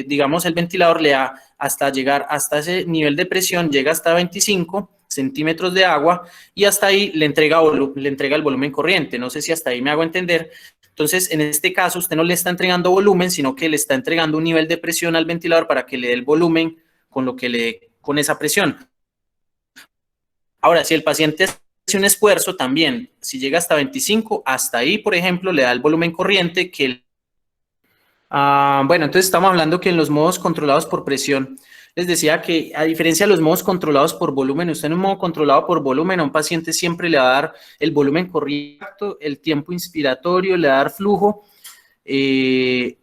digamos, el ventilador le da hasta llegar hasta ese nivel de presión, llega hasta 25 centímetros de agua y hasta ahí le entrega el volumen corriente. No sé si hasta ahí me hago entender. Entonces, en este caso, usted no le está entregando volumen, sino que le está entregando un nivel de presión al ventilador para que le dé el volumen con esa presión. Ahora, si el paciente hace un esfuerzo también, si llega hasta 25, hasta ahí, por ejemplo, le da el volumen corriente que... bueno, entonces estamos hablando que en los modos controlados por presión, les decía que a diferencia de los modos controlados por volumen, usted en un modo controlado por volumen a un paciente siempre le va a dar el volumen correcto, el tiempo inspiratorio, le va a dar flujo, y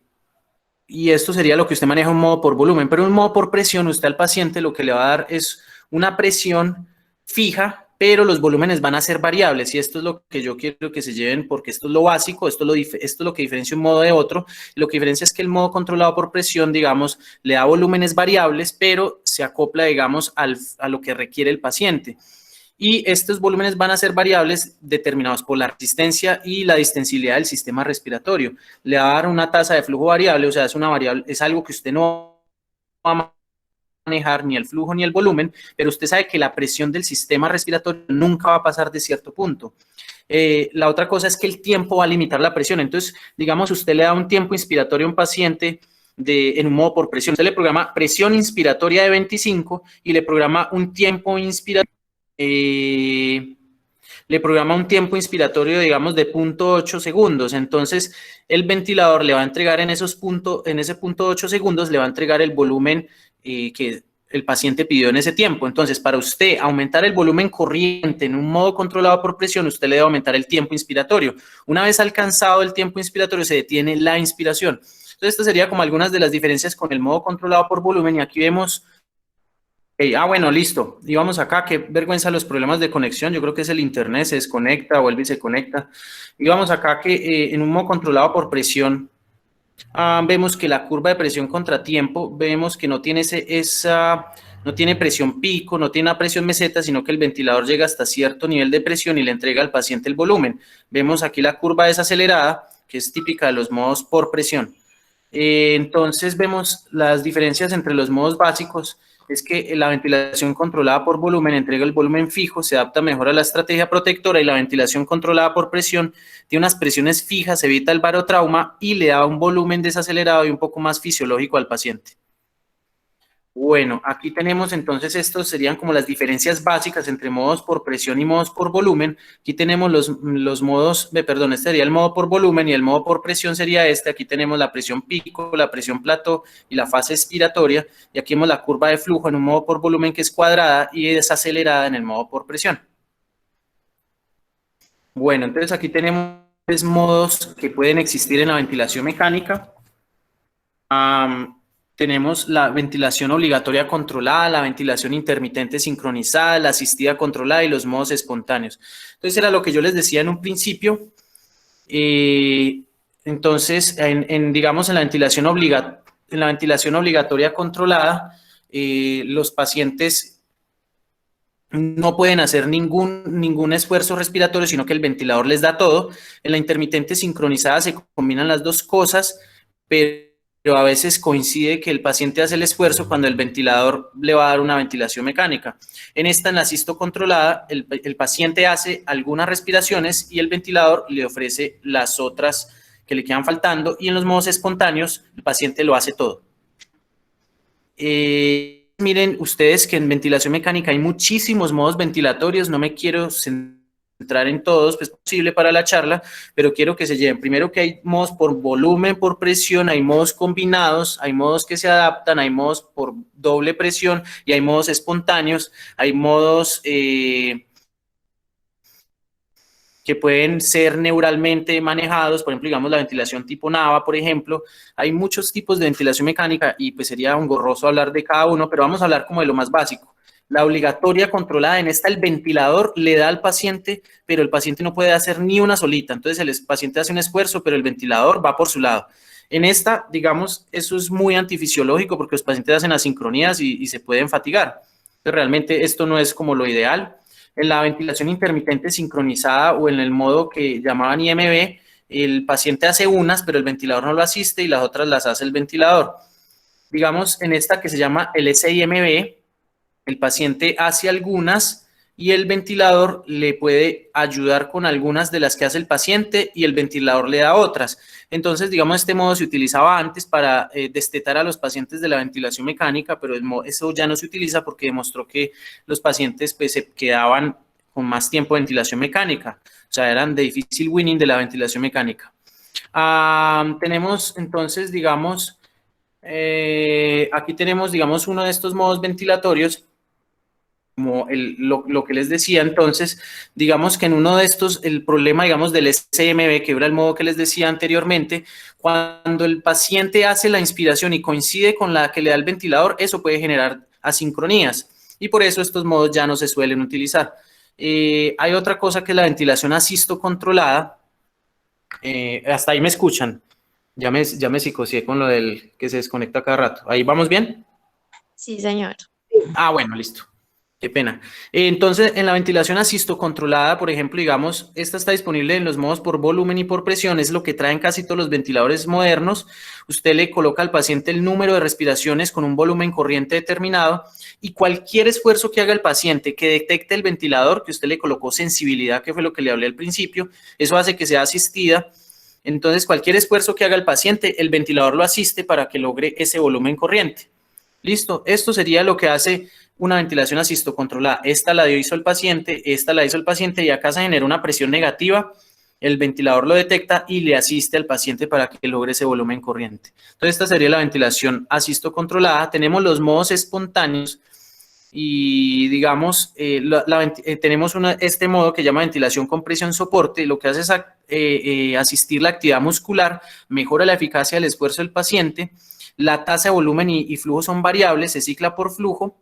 esto sería lo que usted maneja en un modo por volumen. Pero en un modo por presión, usted al paciente lo que le va a dar es una presión fija, pero los volúmenes van a ser variables, y esto es lo que yo quiero que se lleven, porque esto es lo básico, esto es lo que diferencia un modo de otro. Lo que diferencia es que el modo controlado por presión, digamos, le da volúmenes variables, pero se acopla, digamos, a lo que requiere el paciente. Y estos volúmenes van a ser variables determinados por la resistencia y la distensibilidad del sistema respiratorio. Le va a dar una tasa de flujo variable, o sea, es una variable, es algo que usted no va a manejar ni el flujo ni el volumen, pero usted sabe que la presión del sistema respiratorio nunca va a pasar de cierto punto. La otra cosa es que el tiempo va a limitar la presión. Entonces, digamos, usted le da un tiempo inspiratorio a un paciente en un modo por presión. Usted le programa presión inspiratoria de 25 y le programa un tiempo inspiratorio, digamos, de 0.8 segundos. Entonces, el ventilador le va a entregar en ese 0.8 segundos, le va a entregar el volumen que el paciente pidió en ese tiempo. Entonces, para usted aumentar el volumen corriente en un modo controlado por presión, usted le debe aumentar el tiempo inspiratorio. Una vez alcanzado el tiempo inspiratorio, se detiene la inspiración. Entonces, esto sería como algunas de las diferencias con el modo controlado por volumen. Y aquí vemos... bueno, listo. Y vamos acá. Qué vergüenza los problemas de conexión. Yo creo que es el internet, se desconecta, vuelve y se conecta. Y vamos acá que en un modo controlado por presión, vemos que la curva de presión contratiempo, vemos que no tiene no tiene presión pico, no tiene una presión meseta, sino que el ventilador llega hasta cierto nivel de presión y le entrega al paciente el volumen. Vemos aquí la curva desacelerada, que es típica de los modos por presión. Entonces vemos las diferencias entre los modos básicos. Es que la ventilación controlada por volumen entrega el volumen fijo, se adapta mejor a la estrategia protectora, y la ventilación controlada por presión tiene unas presiones fijas, evita el barotrauma y le da un volumen desacelerado y un poco más fisiológico al paciente. Bueno, aquí tenemos entonces, estos serían como las diferencias básicas entre modos por presión y modos por volumen. Aquí tenemos los modos, este sería el modo por volumen y el modo por presión sería este. Aquí tenemos la presión pico, la presión plató y la fase expiratoria. Y aquí vemos la curva de flujo en un modo por volumen que es cuadrada y desacelerada en el modo por presión. Bueno, entonces aquí tenemos tres modos que pueden existir en la ventilación mecánica. Tenemos la ventilación obligatoria controlada, la ventilación intermitente sincronizada, la asistida controlada y los modos espontáneos. Entonces, era lo que yo les decía en un principio. Entonces, digamos, en la ventilación obligatoria controlada, los pacientes no pueden hacer ningún esfuerzo respiratorio, sino que el ventilador les da todo. En la intermitente sincronizada se combinan las dos cosas, pero a veces coincide que el paciente hace el esfuerzo cuando el ventilador le va a dar una ventilación mecánica. En la asisto controlada, el paciente hace algunas respiraciones y el ventilador le ofrece las otras que le quedan faltando, y en los modos espontáneos el paciente lo hace todo. Miren ustedes que en ventilación mecánica hay muchísimos modos ventilatorios, no me quiero entrar en todos, pues es posible para la charla, pero quiero que se lleven. Primero que hay modos por volumen, por presión, hay modos combinados, hay modos que se adaptan, hay modos por doble presión y hay modos espontáneos, hay modos que pueden ser neuralmente manejados, por ejemplo, digamos la ventilación tipo NAVA, por ejemplo. Hay muchos tipos de ventilación mecánica y pues sería engorroso hablar de cada uno, pero vamos a hablar como de lo más básico. La obligatoria controlada, en esta el ventilador le da al paciente, pero el paciente no puede hacer ni una solita. Entonces el paciente hace un esfuerzo, pero el ventilador va por su lado. En esta, digamos, eso es muy antifisiológico porque los pacientes hacen asincronías y se pueden fatigar. Entonces, realmente esto no es como lo ideal. En la ventilación intermitente sincronizada o en el modo que llamaban IMV, el paciente hace unas, pero el ventilador no lo asiste y las otras las hace el ventilador. Digamos, en esta que se llama el SIMV, el paciente hace algunas y el ventilador le puede ayudar con algunas de las que hace el paciente y el ventilador le da otras. Entonces, digamos, este modo se utilizaba antes para destetar a los pacientes de la ventilación mecánica, pero eso ya no se utiliza porque demostró que los pacientes pues, se quedaban con más tiempo de ventilación mecánica, o sea, eran de difícil winning de la ventilación mecánica. Tenemos entonces, digamos, aquí tenemos, digamos, uno de estos modos ventilatorios, como lo que les decía. Entonces, digamos que en uno de estos, el problema, digamos, del SMB, que era el modo que les decía anteriormente, cuando el paciente hace la inspiración y coincide con la que le da el ventilador, eso puede generar asincronías, y por eso estos modos ya no se suelen utilizar. Hay otra cosa que es la ventilación asistocontrolada. Hasta ahí me escuchan. Ya me psicoseé con lo del que se desconecta cada rato. ¿Ahí vamos bien? Sí, señor. Bueno, listo. Qué pena. Entonces, en la ventilación asistocontrolada, por ejemplo, digamos, esta está disponible en los modos por volumen y por presión, es lo que traen casi todos los ventiladores modernos. Usted le coloca al paciente el número de respiraciones con un volumen corriente determinado y cualquier esfuerzo que haga el paciente que detecte el ventilador, que usted le colocó sensibilidad, que fue lo que le hablé al principio, eso hace que sea asistida. Entonces, cualquier esfuerzo que haga el paciente, el ventilador lo asiste para que logre ese volumen corriente. Listo, esto sería lo que hace una ventilación asistocontrolada. Esta la hizo el paciente, esta la hizo el paciente y acá se genera una presión negativa, el ventilador lo detecta y le asiste al paciente para que logre ese volumen corriente. Entonces, esta sería la ventilación asistocontrolada. Tenemos los modos espontáneos y, digamos, tenemos este modo que se llama ventilación con presión soporte. Lo que hace es asistir la actividad muscular, mejora la eficacia del esfuerzo del paciente. La tasa de volumen y flujo son variables, se cicla por flujo.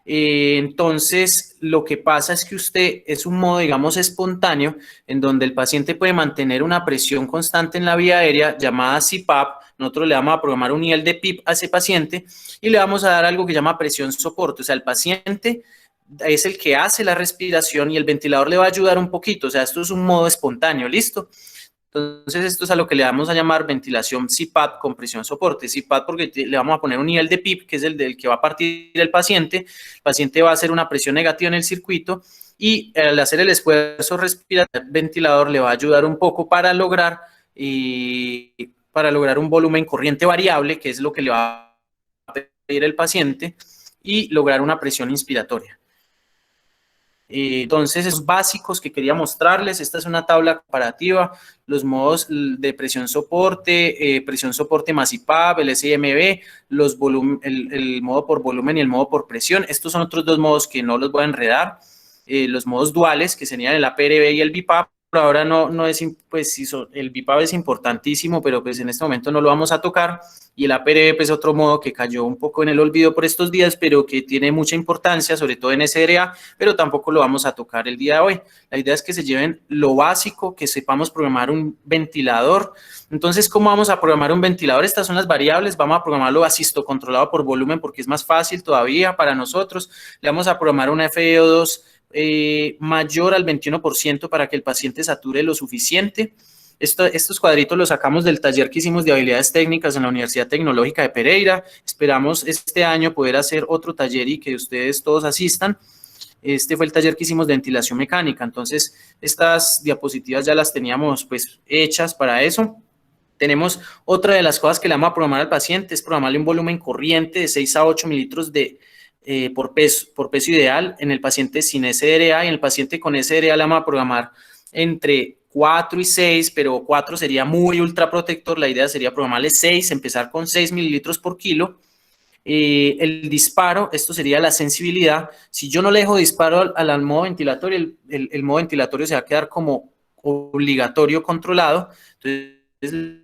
Entonces, lo que pasa es que es un modo, digamos, espontáneo, en donde el paciente puede mantener una presión constante en la vía aérea llamada CPAP. Nosotros le vamos a programar un nivel de PIP a ese paciente y le vamos a dar algo que se llama presión soporte. O sea, el paciente es el que hace la respiración y el ventilador le va a ayudar un poquito. O sea, esto es un modo espontáneo, ¿listo? Entonces, esto es a lo que le vamos a llamar ventilación CPAP con presión soporte. CPAP porque le vamos a poner un nivel de PIP, que es el del que va a partir el paciente va a hacer una presión negativa en el circuito y al hacer el esfuerzo respiratorio, el ventilador le va a ayudar un poco para lograr un volumen corriente variable, que es lo que le va a pedir el paciente, y lograr una presión inspiratoria. Entonces, esos básicos que quería mostrarles, esta es una tabla comparativa, los modos de presión soporte más IPAP, el SIMV, el modo por volumen y el modo por presión. Estos son otros dos modos que no los voy a enredar. Los modos duales, que serían el APRB y el BiPAP. Por ahora no es, pues el BiPAP es importantísimo, pero pues en este momento no lo vamos a tocar. Y el APRB pues otro modo que cayó un poco en el olvido por estos días, pero que tiene mucha importancia, sobre todo en SRA, pero tampoco lo vamos a tocar el día de hoy. La idea es que se lleven lo básico, que sepamos programar un ventilador. Entonces, ¿cómo vamos a programar un ventilador? Estas son las variables, vamos a programarlo asistocontrolado por volumen porque es más fácil todavía para nosotros. Le vamos a programar una FiO2 mayor al 21% para que el paciente sature lo suficiente. Estos cuadritos los sacamos del taller que hicimos de habilidades técnicas en la Universidad Tecnológica de Pereira. Esperamos este año poder hacer otro taller y que ustedes todos asistan. Este fue el taller que hicimos de ventilación mecánica. Entonces, estas diapositivas ya las teníamos pues hechas para eso. Tenemos otra de las cosas que le vamos a programar al paciente, es programarle un volumen corriente de 6 a 8 mililitros por peso ideal en el paciente sin SRA, y en el paciente con SRA le vamos a programar entre 4 y 6, pero 4 sería muy ultra protector. La idea sería programarle 6, empezar con 6 mililitros por kilo. El disparo, esto sería la sensibilidad. Si yo no le dejo disparo al modo ventilatorio, el modo ventilatorio se va a quedar como obligatorio controlado. Entonces,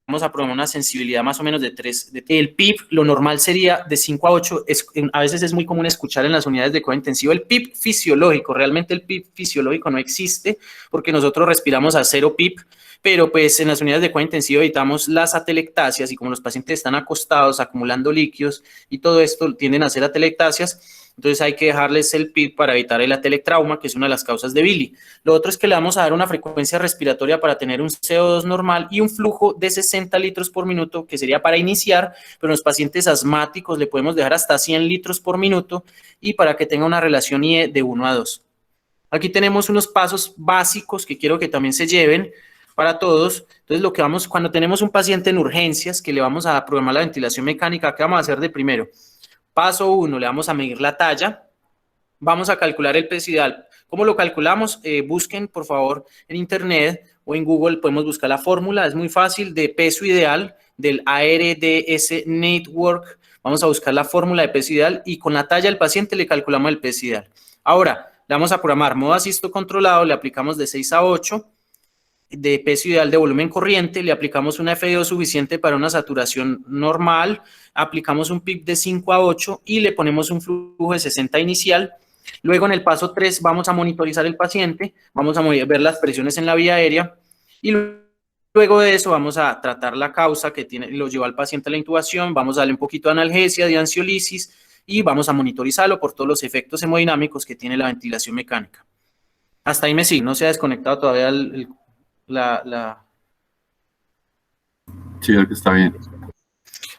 vamos a programar una sensibilidad más o menos de 3. El PIP, lo normal sería de 5 a 8. A veces es muy común escuchar en las unidades de cuidado intensivo el PIP fisiológico. Realmente el PIP fisiológico no existe porque nosotros respiramos a 0 PIP. pero pues en las unidades de cuidado intensivo evitamos las atelectasias y como los pacientes están acostados acumulando líquidos y todo esto tienden a hacer atelectasias, entonces hay que dejarles el PIP para evitar el atelectrauma, que es una de las causas de Billy. Lo otro es que le vamos a dar una frecuencia respiratoria para tener un CO2 normal y un flujo de 60 litros por minuto, que sería para iniciar, pero en los pacientes asmáticos le podemos dejar hasta 100 litros por minuto y para que tenga una relación IE de 1 a 2. Aquí tenemos unos pasos básicos que quiero que también se lleven para todos. Entonces, lo que vamos, cuando tenemos un paciente en urgencias, que le vamos a programar la ventilación mecánica, ¿qué vamos a hacer de primero? Paso 1, le vamos a medir la talla. Vamos a calcular el peso ideal. ¿Cómo lo calculamos? Busquen, por favor, en internet o en Google, podemos buscar la fórmula. Es muy fácil, de peso ideal del ARDS Network. Vamos a buscar la fórmula de peso ideal y con la talla del paciente le calculamos el peso ideal. Ahora, le vamos a programar modo asisto controlado, le aplicamos de 6 a 8 de peso ideal de volumen corriente, le aplicamos una FDO suficiente para una saturación normal, aplicamos un PIP de 5 a 8 y le ponemos un flujo de 60 inicial. Luego en el paso 3 vamos a monitorizar el paciente, vamos a ver las presiones en la vía aérea y luego de eso vamos a tratar la causa que lo llevó al paciente a la intubación, vamos a darle un poquito de analgesia, de ansiolisis y vamos a monitorizarlo por todos los efectos hemodinámicos que tiene la ventilación mecánica. Hasta ahí me sigue, no se ha desconectado todavía Sí, está bien.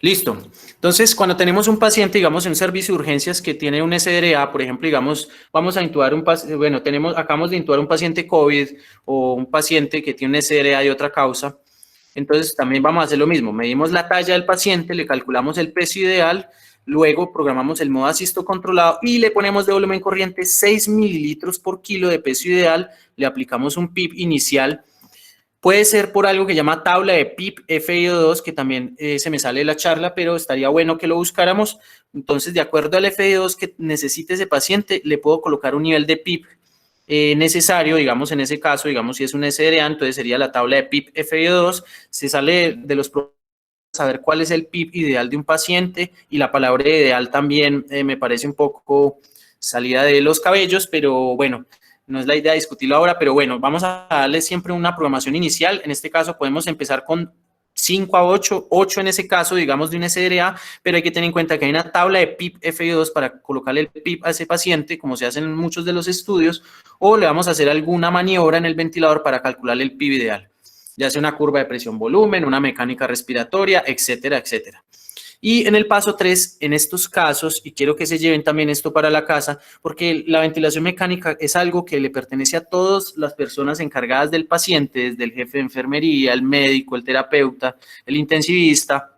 Listo. Entonces, cuando tenemos un paciente, digamos, en un servicio de urgencias que tiene un SDRA, por ejemplo, digamos, vamos a intubar un paciente, bueno, acabamos de intubar un paciente COVID o un paciente que tiene un SDRA de otra causa, entonces también vamos a hacer lo mismo, medimos la talla del paciente, le calculamos el peso ideal, luego programamos el modo asisto controlado y le ponemos de volumen corriente 6 mililitros por kilo de peso ideal, le aplicamos un PIP inicial. Puede ser por algo que llama tabla de PIP FIO2, que también se me sale de la charla, pero estaría bueno que lo buscáramos. Entonces, de acuerdo al FIO2 que necesite ese paciente, le puedo colocar un nivel de PIP necesario, digamos, en ese caso, digamos, si es un SDRA, entonces sería la tabla de PIP FIO2, se sale de los saber cuál es el PIP ideal de un paciente y la palabra ideal también me parece un poco salida de los cabellos, pero bueno, no es la idea discutirlo ahora, pero bueno, vamos a darle siempre una programación inicial. En este caso podemos empezar con 5 a 8, 8 en ese caso, digamos, de un SDRA, pero hay que tener en cuenta que hay una tabla de PIP FIO2 para colocarle el PIP a ese paciente, como se hace en muchos de los estudios, o le vamos a hacer alguna maniobra en el ventilador para calcularle el PIP ideal, ya sea una curva de presión-volumen, una mecánica respiratoria, etcétera, etcétera. Y en el paso 3, en estos casos, y quiero que se lleven también esto para la casa, porque la ventilación mecánica es algo que le pertenece a todas las personas encargadas del paciente, desde el jefe de enfermería, el médico, el terapeuta, el intensivista.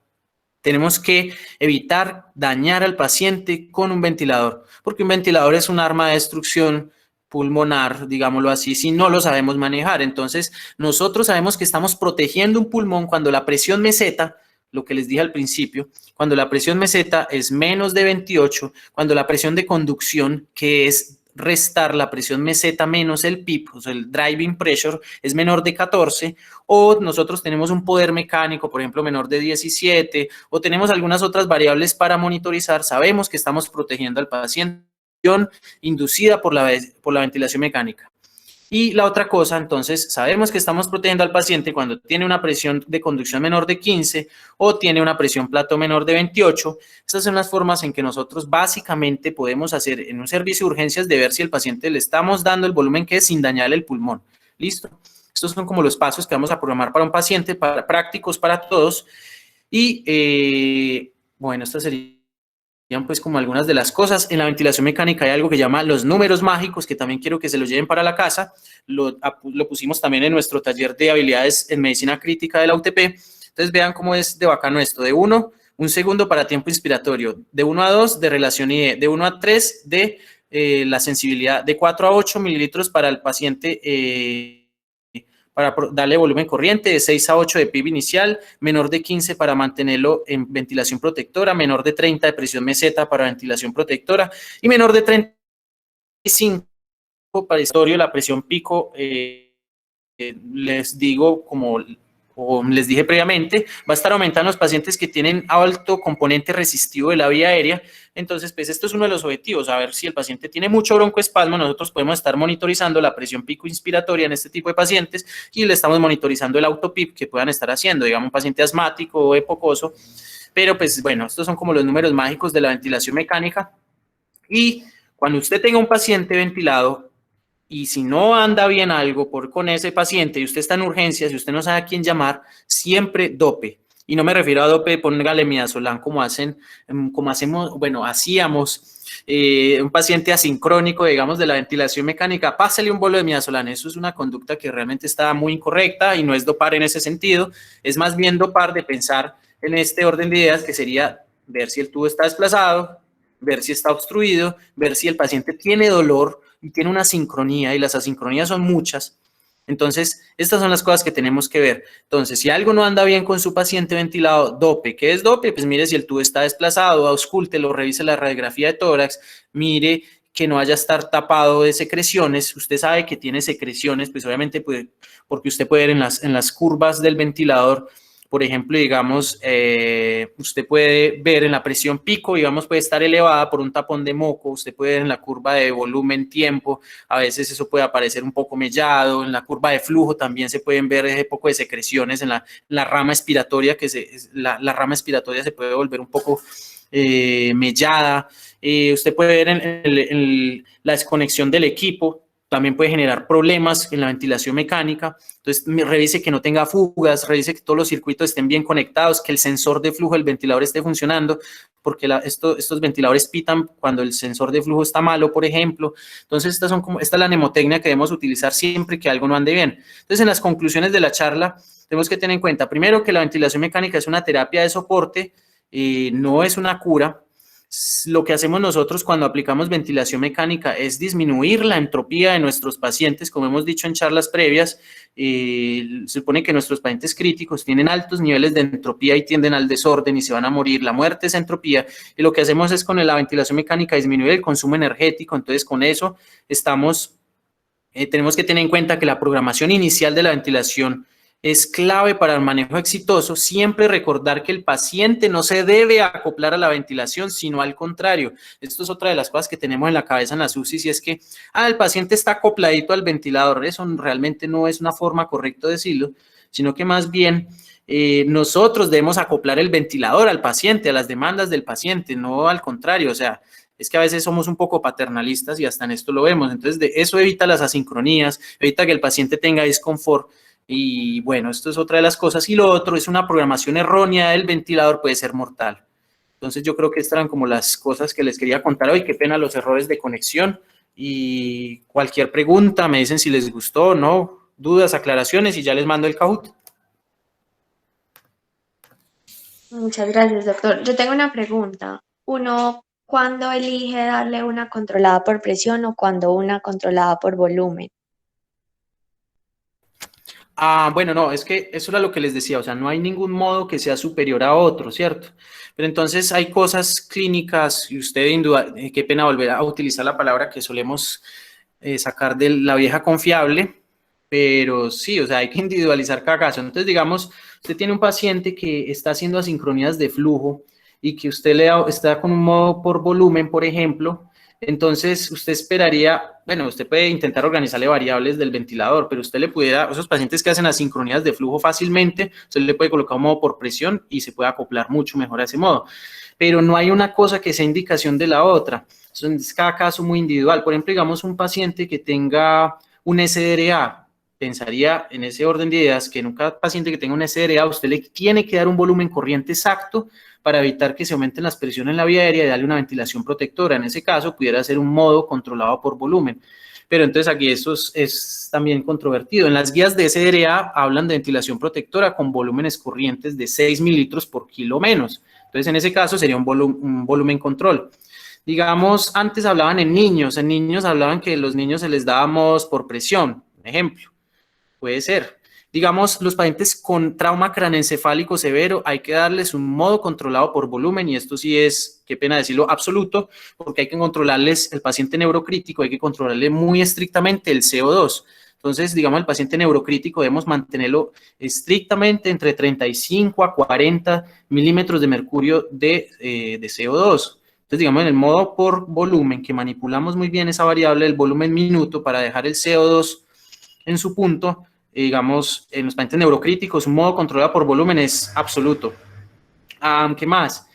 Tenemos que evitar dañar al paciente con un ventilador, porque un ventilador es un arma de destrucción pulmonar, digámoslo así, si no lo sabemos manejar. Entonces, nosotros sabemos que estamos protegiendo un pulmón cuando la presión meseta, lo que les dije al principio, cuando la presión meseta es menos de 28, cuando la presión de conducción, que es restar la presión meseta menos el PIP, o sea, el driving pressure, es menor de 14, o nosotros tenemos un poder mecánico, por ejemplo, menor de 17, o tenemos algunas otras variables para monitorizar, sabemos que estamos protegiendo al paciente inducida por la ventilación mecánica. Y la otra cosa, entonces, sabemos que estamos protegiendo al paciente cuando tiene una presión de conducción menor de 15 o tiene una presión plato menor de 28. Estas son las formas en que nosotros básicamente podemos hacer en un servicio de urgencias de ver si el paciente le estamos dando el volumen que es sin dañar el pulmón. ¿Listo? Estos son como los pasos que vamos a programar para un paciente, prácticos para todos. Y bueno, esto sería pues como algunas de las cosas. En la ventilación mecánica hay algo que llama los números mágicos, que también quiero que se lo lleven para la casa. Lo pusimos también en nuestro taller de habilidades en medicina crítica de la UTP. Entonces vean cómo es de bacano esto. De 1, un segundo para tiempo inspiratorio. De 1 a 2, de relación IE. De 1 a 3, de la sensibilidad. De 4 a 8 mililitros para el paciente para darle volumen corriente, de 6 a 8 de PIB inicial, menor de 15 para mantenerlo en ventilación protectora, menor de 30 de presión meseta para ventilación protectora y menor de 35 para historia, la presión pico, les digo como como les dije previamente, va a estar aumentando los pacientes que tienen alto componente resistivo de la vía aérea. Entonces, pues esto es uno de los objetivos, a ver si el paciente tiene mucho broncoespasmo, nosotros podemos estar monitorizando la presión pico inspiratoria en este tipo de pacientes y le estamos monitorizando el autopip que puedan estar haciendo, digamos un paciente asmático o epocoso. Pero pues bueno, estos son como los números mágicos de la ventilación mecánica. Y cuando usted tenga un paciente ventilado, y si no anda bien algo con ese paciente y usted está en urgencias y usted no sabe a quién llamar, siempre dope. Y no me refiero a dope, póngale midazolam como hacemos, bueno, hacíamos un paciente asincrónico, digamos, de la ventilación mecánica, pásale un bolo de midazolam. Eso es una conducta que realmente está muy incorrecta y no es dopar en ese sentido. Es más bien dopar de pensar en este orden de ideas que sería ver si el tubo está desplazado, ver si está obstruido, ver si el paciente tiene dolor y tiene una asincronía, y las asincronías son muchas. Entonces, estas son las cosas que tenemos que ver. Entonces, si algo no anda bien con su paciente ventilado, dope. ¿Qué es dope? Pues mire si el tubo está desplazado, auscúltelo, revise la radiografía de tórax, mire que no haya estar tapado de secreciones. Usted sabe que tiene secreciones, pues obviamente porque usted puede ver en las curvas del ventilador. Por ejemplo, digamos, usted puede ver en la presión pico, digamos, puede estar elevada por un tapón de moco, usted puede ver en la curva de volumen tiempo, a veces eso puede aparecer un poco mellado, en la curva de flujo también se pueden ver ese poco de secreciones en la rama expiratoria, la rama expiratoria se puede volver un poco mellada. Usted puede ver en la desconexión del equipo, también puede generar problemas en la ventilación mecánica. Entonces, revise que no tenga fugas, revise que todos los circuitos estén bien conectados, que el sensor de flujo del ventilador esté funcionando, porque estos ventiladores pitan cuando el sensor de flujo está malo, por ejemplo. Entonces, esta es la mnemotecnia que debemos utilizar siempre que algo no ande bien. Entonces, en las conclusiones de la charla, tenemos que tener en cuenta, primero, que la ventilación mecánica es una terapia de soporte, no es una cura. Lo que hacemos nosotros cuando aplicamos ventilación mecánica es disminuir la entropía de nuestros pacientes, como hemos dicho en charlas previas. Se supone que nuestros pacientes críticos tienen altos niveles de entropía y tienden al desorden y se van a morir. La muerte es entropía, y lo que hacemos es con la ventilación mecánica disminuir el consumo energético. Entonces, con eso tenemos que tener en cuenta que la programación inicial de la ventilación es clave para el manejo exitoso. Siempre recordar que el paciente no se debe acoplar a la ventilación, sino al contrario. Esto es otra de las cosas que tenemos en la cabeza en las UCIs, y es que el paciente está acopladito al ventilador. Eso realmente no es una forma correcta de decirlo, sino que más bien nosotros debemos acoplar el ventilador al paciente, a las demandas del paciente, no al contrario. O sea, es que a veces somos un poco paternalistas y hasta en esto lo vemos. Entonces, eso evita las asincronías, evita que el paciente tenga disconfort. Y bueno, esto es otra de las cosas. Y lo otro es una programación errónea del ventilador, puede ser mortal. Entonces yo creo que estas eran como las cosas que les quería contar hoy. Qué pena los errores de conexión. Y cualquier pregunta, me dicen si les gustó o no, dudas, aclaraciones, y ya les mando el Kahoot. Muchas gracias, doctor. Yo tengo una pregunta. ¿Uno cuándo elige darle una controlada por presión o cuando una controlada por volumen? Bueno, no, es que eso era lo que les decía, o sea, no hay ningún modo que sea superior a otro, ¿cierto? Pero entonces hay cosas clínicas, y usted, qué pena volver a utilizar la palabra que solemos sacar de la vieja confiable, pero sí, o sea, hay que individualizar cada caso. Entonces, digamos, usted tiene un paciente que está haciendo asincronías de flujo y que usted está con un modo por volumen, por ejemplo. Entonces, usted esperaría, bueno, usted puede intentar organizarle variables del ventilador, pero usted le pudiera, esos pacientes que hacen asincronías de flujo fácilmente, usted le puede colocar un modo por presión y se puede acoplar mucho mejor a ese modo. Pero no hay una cosa que sea indicación de la otra. Es cada caso muy individual. Por ejemplo, digamos un paciente que tenga un SDRA, pensaría en ese orden de ideas que en un paciente que tenga un SDRA, usted le tiene que dar un volumen corriente exacto para evitar que se aumenten las presiones en la vía aérea y darle una ventilación protectora. En ese caso, pudiera ser un modo controlado por volumen. Pero entonces aquí esto es también controvertido. En las guías de SDRA hablan de ventilación protectora con volúmenes corrientes de 6 mililitros por kilo menos. Entonces, en ese caso sería un volumen control. Digamos, antes hablaban en niños hablaban que los niños se les dábamos por presión, por ejemplo. Puede ser. Digamos, los pacientes con trauma craneoencefálico severo, hay que darles un modo controlado por volumen, y esto sí es, qué pena decirlo, absoluto, porque hay que controlarles el paciente neurocrítico, hay que controlarle muy estrictamente el CO2. Entonces, digamos, el paciente neurocrítico debemos mantenerlo estrictamente entre 35 a 40 milímetros de mercurio de CO2. Entonces, digamos, en el modo por volumen, que manipulamos muy bien esa variable del volumen minuto para dejar el CO2 en su punto, digamos, en los pacientes neurocríticos, un modo controlado por volumen es absoluto. ¿Qué más?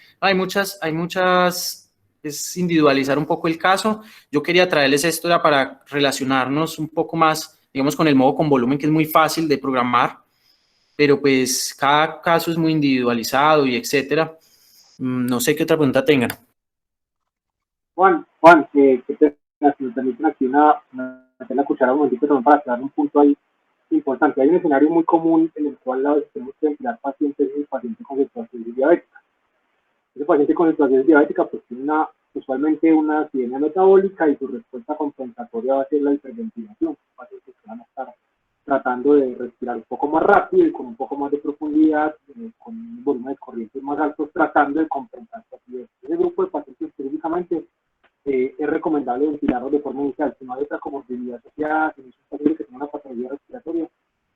Es individualizar un poco el caso. Yo quería traerles esto era para relacionarnos un poco más, digamos, con el modo con volumen, que es muy fácil de programar, pero pues cada caso es muy individualizado y etcétera. No sé qué otra pregunta tengan. Juan, que te permiten aquí meter la cuchara un momentito también para aclarar un punto ahí importante. Hay un escenario muy común en el cual a veces tenemos que emplear pacientes y pacientes con situaciones diabéticas. Ese paciente con situaciones diabéticas pues tiene usualmente una acidemia metabólica y su respuesta compensatoria va a ser la hiperventilación. Pacientes que van a estar tratando de respirar un poco más rápido y con un poco más de profundidad, con un volumen de corrientes más altos, tratando de compensar su acidez. Ese grupo de pacientes específicamente es recomendable ventilarlos de forma inicial. Si no hay otra comorbilidad asociada, si no es un paciente que tiene una patología respiratoria,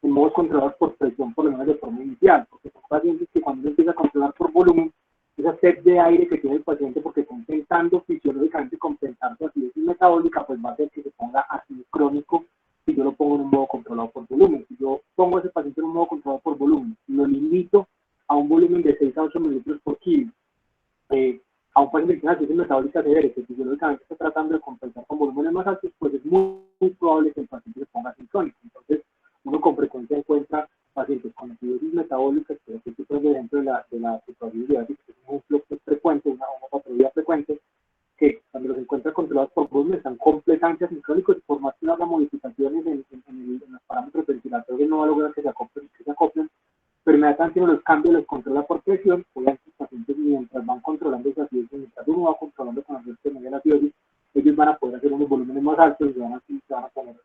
en modos controlados por presión, por lo menos de forma inicial, porque son pacientes que cuando uno empieza a controlar por volumen, esa sed de aire que tiene el paciente porque está intentando fisiológicamente compensar su acidez metabólica, pues va a hacer que se ponga así crónico si yo lo pongo en un modo controlado por volumen. Si yo pongo a ese paciente en un modo controlado por volumen, lo limito a un volumen de 6 a 8 mililitros por kilo, a un paciente que tiene acidez metabólica severa, que fisiológicamente está tratando de compensar con volúmenes más altos, pues es muy probable que el paciente se ponga sincrónico. Entonces, uno con frecuencia encuentra pacientes con acidosis metabólica, que aquí estoy poniendo el ejemplo de la situación diabética, que es un ejemplo frecuente, una patología frecuente, que cuando los encuentra controlados por volumen están completamente asincrónicos y por más que haga modificaciones en los parámetros ventilatorios no va a lograr que se acoplen, pero inmediatamente uno los cambia, los controla por presión, obviamente los pacientes mientras van controlando esa acidez, mientras uno va controlando con el resto de la acidosis, ellos van a poder hacer unos volúmenes más altos y van a poner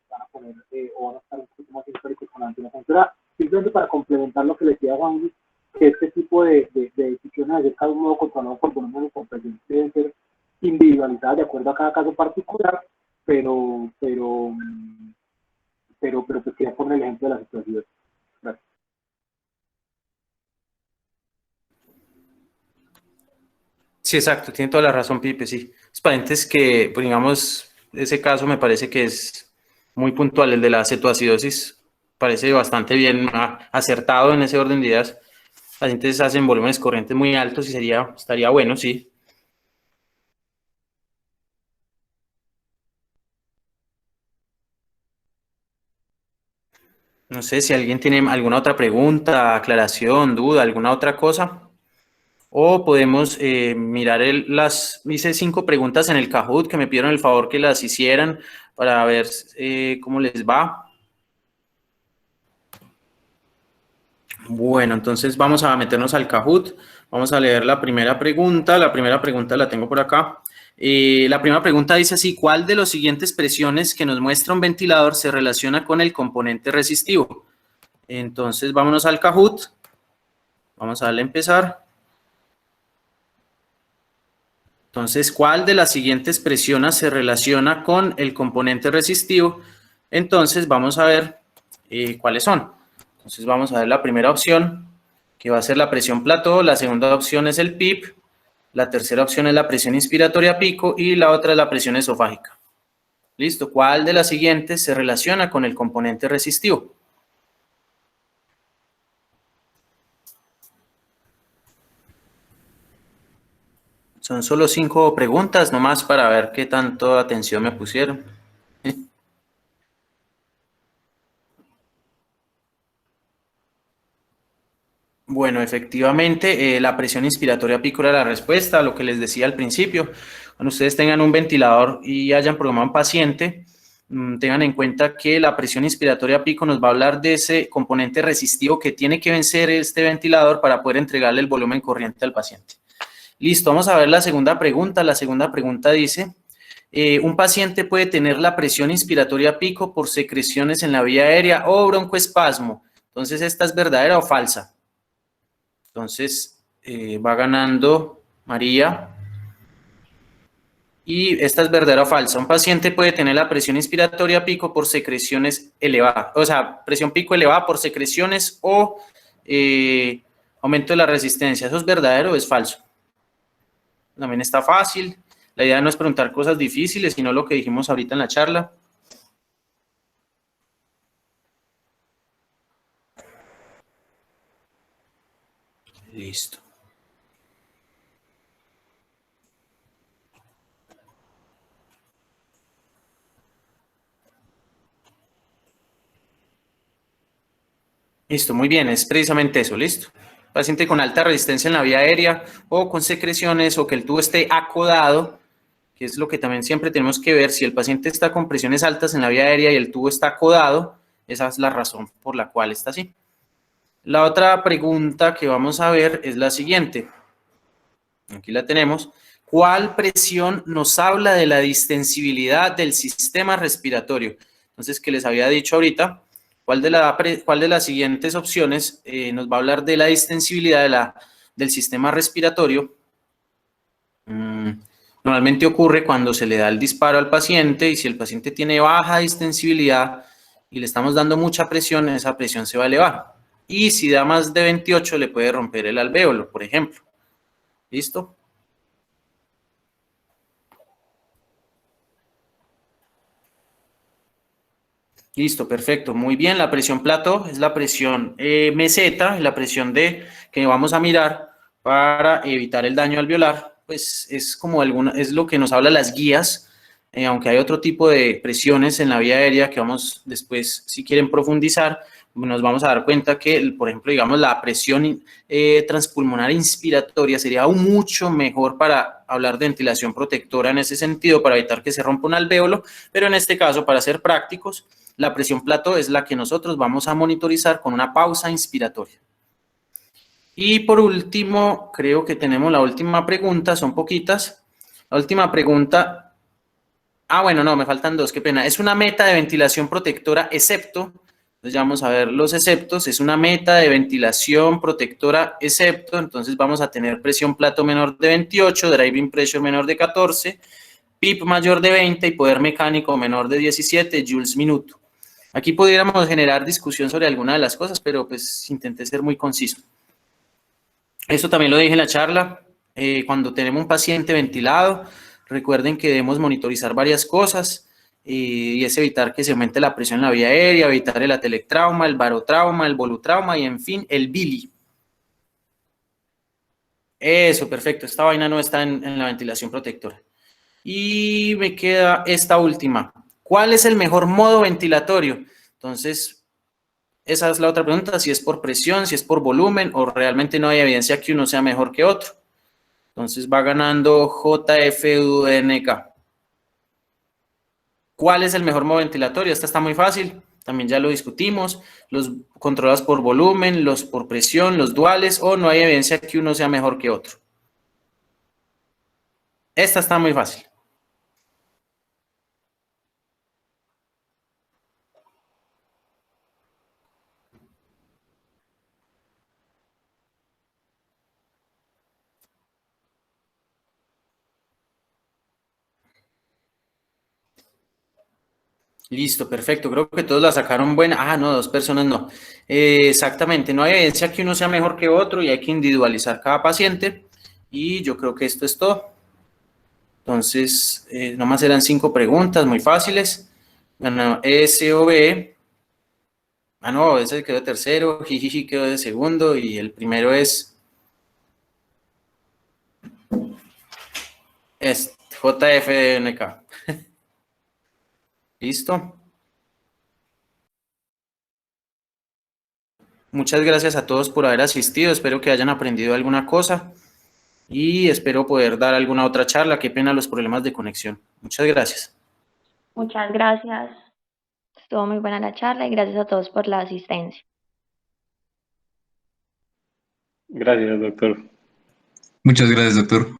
o van a estar un poquito más sincrónicos con la ventilación. Simplemente para complementar lo que le decía Juan, que este tipo de decisiones acerca de un modo controlado por volumen o por presión deben ser individualizadas de acuerdo a cada caso particular, pero pues quería poner el ejemplo de la situación. Gracias. Sí, exacto, tiene toda la razón, Pipe, sí. Los pacientes que, pues, digamos, ese caso me parece que es muy puntual, el de la cetoacidosis, parece bastante bien acertado en ese orden de ideas. Los pacientes hacen volúmenes corrientes muy altos y estaría bueno, sí. No sé si alguien tiene alguna otra pregunta, aclaración, duda, alguna otra cosa. O podemos mirar hice 5 preguntas en el Kahoot que me pidieron el favor que las hicieran para ver cómo les va. Bueno, entonces vamos a meternos al Kahoot. Vamos a leer la primera pregunta. La primera pregunta la tengo por acá. La primera pregunta dice así: ¿cuál de las siguientes presiones que nos muestra un ventilador se relaciona con el componente resistivo? Entonces vámonos al Kahoot. Vamos a darle a empezar. Entonces, ¿cuál de las siguientes presiones se relaciona con el componente resistivo? Entonces, vamos a ver cuáles son. Entonces, vamos a ver la primera opción, que va a ser la presión plató. La segunda opción es el PIP. La tercera opción es la presión inspiratoria pico y la otra es la presión esofágica. ¿Listo? ¿Cuál de las siguientes se relaciona con el componente resistivo? Son solo 5 preguntas, nomás para ver qué tanto atención me pusieron. Bueno, efectivamente, la presión inspiratoria pico era la respuesta a lo que les decía al principio. Cuando ustedes tengan un ventilador y hayan programado un paciente, tengan en cuenta que la presión inspiratoria pico nos va a hablar de ese componente resistivo que tiene que vencer este ventilador para poder entregarle el volumen corriente al paciente. Listo, vamos a ver la segunda pregunta. La segunda pregunta dice: un paciente puede tener la presión inspiratoria pico por secreciones en la vía aérea o broncoespasmo. Entonces, ¿esta es verdadera o falsa? Entonces, va ganando María. Y esta es verdadera o falsa. Un paciente puede tener la presión inspiratoria pico por secreciones elevadas, o sea, presión pico elevada por secreciones o aumento de la resistencia. ¿Eso es verdadero o es falso? También está fácil. La idea no es preguntar cosas difíciles, sino lo que dijimos ahorita en la charla. Listo. Listo, muy bien, es precisamente eso, listo. Paciente con alta resistencia en la vía aérea o con secreciones o que el tubo esté acodado, que es lo que también siempre tenemos que ver. Si el paciente está con presiones altas en la vía aérea y el tubo está acodado, esa es la razón por la cual está así. La otra pregunta que vamos a ver es la siguiente. Aquí la tenemos. ¿Cuál presión nos habla de la distensibilidad del sistema respiratorio? Entonces, que les había dicho ahorita, ¿cuál de las siguientes opciones nos va a hablar de la distensibilidad del sistema respiratorio? Normalmente ocurre cuando se le da el disparo al paciente y si el paciente tiene baja distensibilidad y le estamos dando mucha presión, esa presión se va a elevar. Y si da más de 28, le puede romper el alvéolo, por ejemplo. ¿Listo? Listo, perfecto. Muy bien, la presión plató es la presión meseta, la presión que vamos a mirar para evitar el daño alveolar. Pues es como es lo que nos habla las guías, aunque hay otro tipo de presiones en la vía aérea que vamos después, si quieren profundizar, nos vamos a dar cuenta que, por ejemplo, digamos, la presión transpulmonar inspiratoria sería aún mucho mejor para hablar de ventilación protectora en ese sentido, para evitar que se rompa un alvéolo, pero en este caso, para ser prácticos, la presión plató es la que nosotros vamos a monitorizar con una pausa inspiratoria. Y por último, creo que tenemos la última pregunta, son poquitas. La última pregunta, bueno, no, me faltan dos, qué pena. Es una meta de ventilación protectora excepto, entonces ya vamos a ver los exceptos, es una meta de ventilación protectora excepto, entonces vamos a tener presión plató menor de 28, driving pressure menor de 14, PIP mayor de 20 y poder mecánico menor de 17 joules minuto. Aquí pudiéramos generar discusión sobre alguna de las cosas, pero pues intenté ser muy conciso. Esto también lo dije en la charla. Cuando tenemos un paciente ventilado, recuerden que debemos monitorizar varias cosas y es evitar que se aumente la presión en la vía aérea, evitar el atelectrauma, el barotrauma, el volutrauma y en fin, el bili. Eso, perfecto. Esta vaina no está en la ventilación protectora. Y me queda esta última. ¿Cuál es el mejor modo ventilatorio? Entonces, esa es la otra pregunta, si es por presión, si es por volumen o realmente no hay evidencia que uno sea mejor que otro. Entonces va ganando JFUNK. ¿Cuál es el mejor modo ventilatorio? Esta está muy fácil, también ya lo discutimos. Los controlados por volumen, los por presión, los duales o no hay evidencia que uno sea mejor que otro. Esta está muy fácil. Listo, perfecto. Creo que todos la sacaron buena. No, dos personas no. Exactamente, no hay evidencia que uno sea mejor que otro y hay que individualizar cada paciente. Y yo creo que esto es todo. Entonces, nomás eran 5 preguntas muy fáciles. Bueno, SOB. No, ese quedó de tercero. Jijiji quedó de segundo. Y el primero es JFNK. ¿Listo? Muchas gracias a todos por haber asistido. Espero que hayan aprendido alguna cosa y espero poder dar alguna otra charla. Qué pena los problemas de conexión. Muchas gracias. Muchas gracias. Estuvo muy buena la charla y gracias a todos por la asistencia. Gracias, doctor. Muchas gracias, doctor.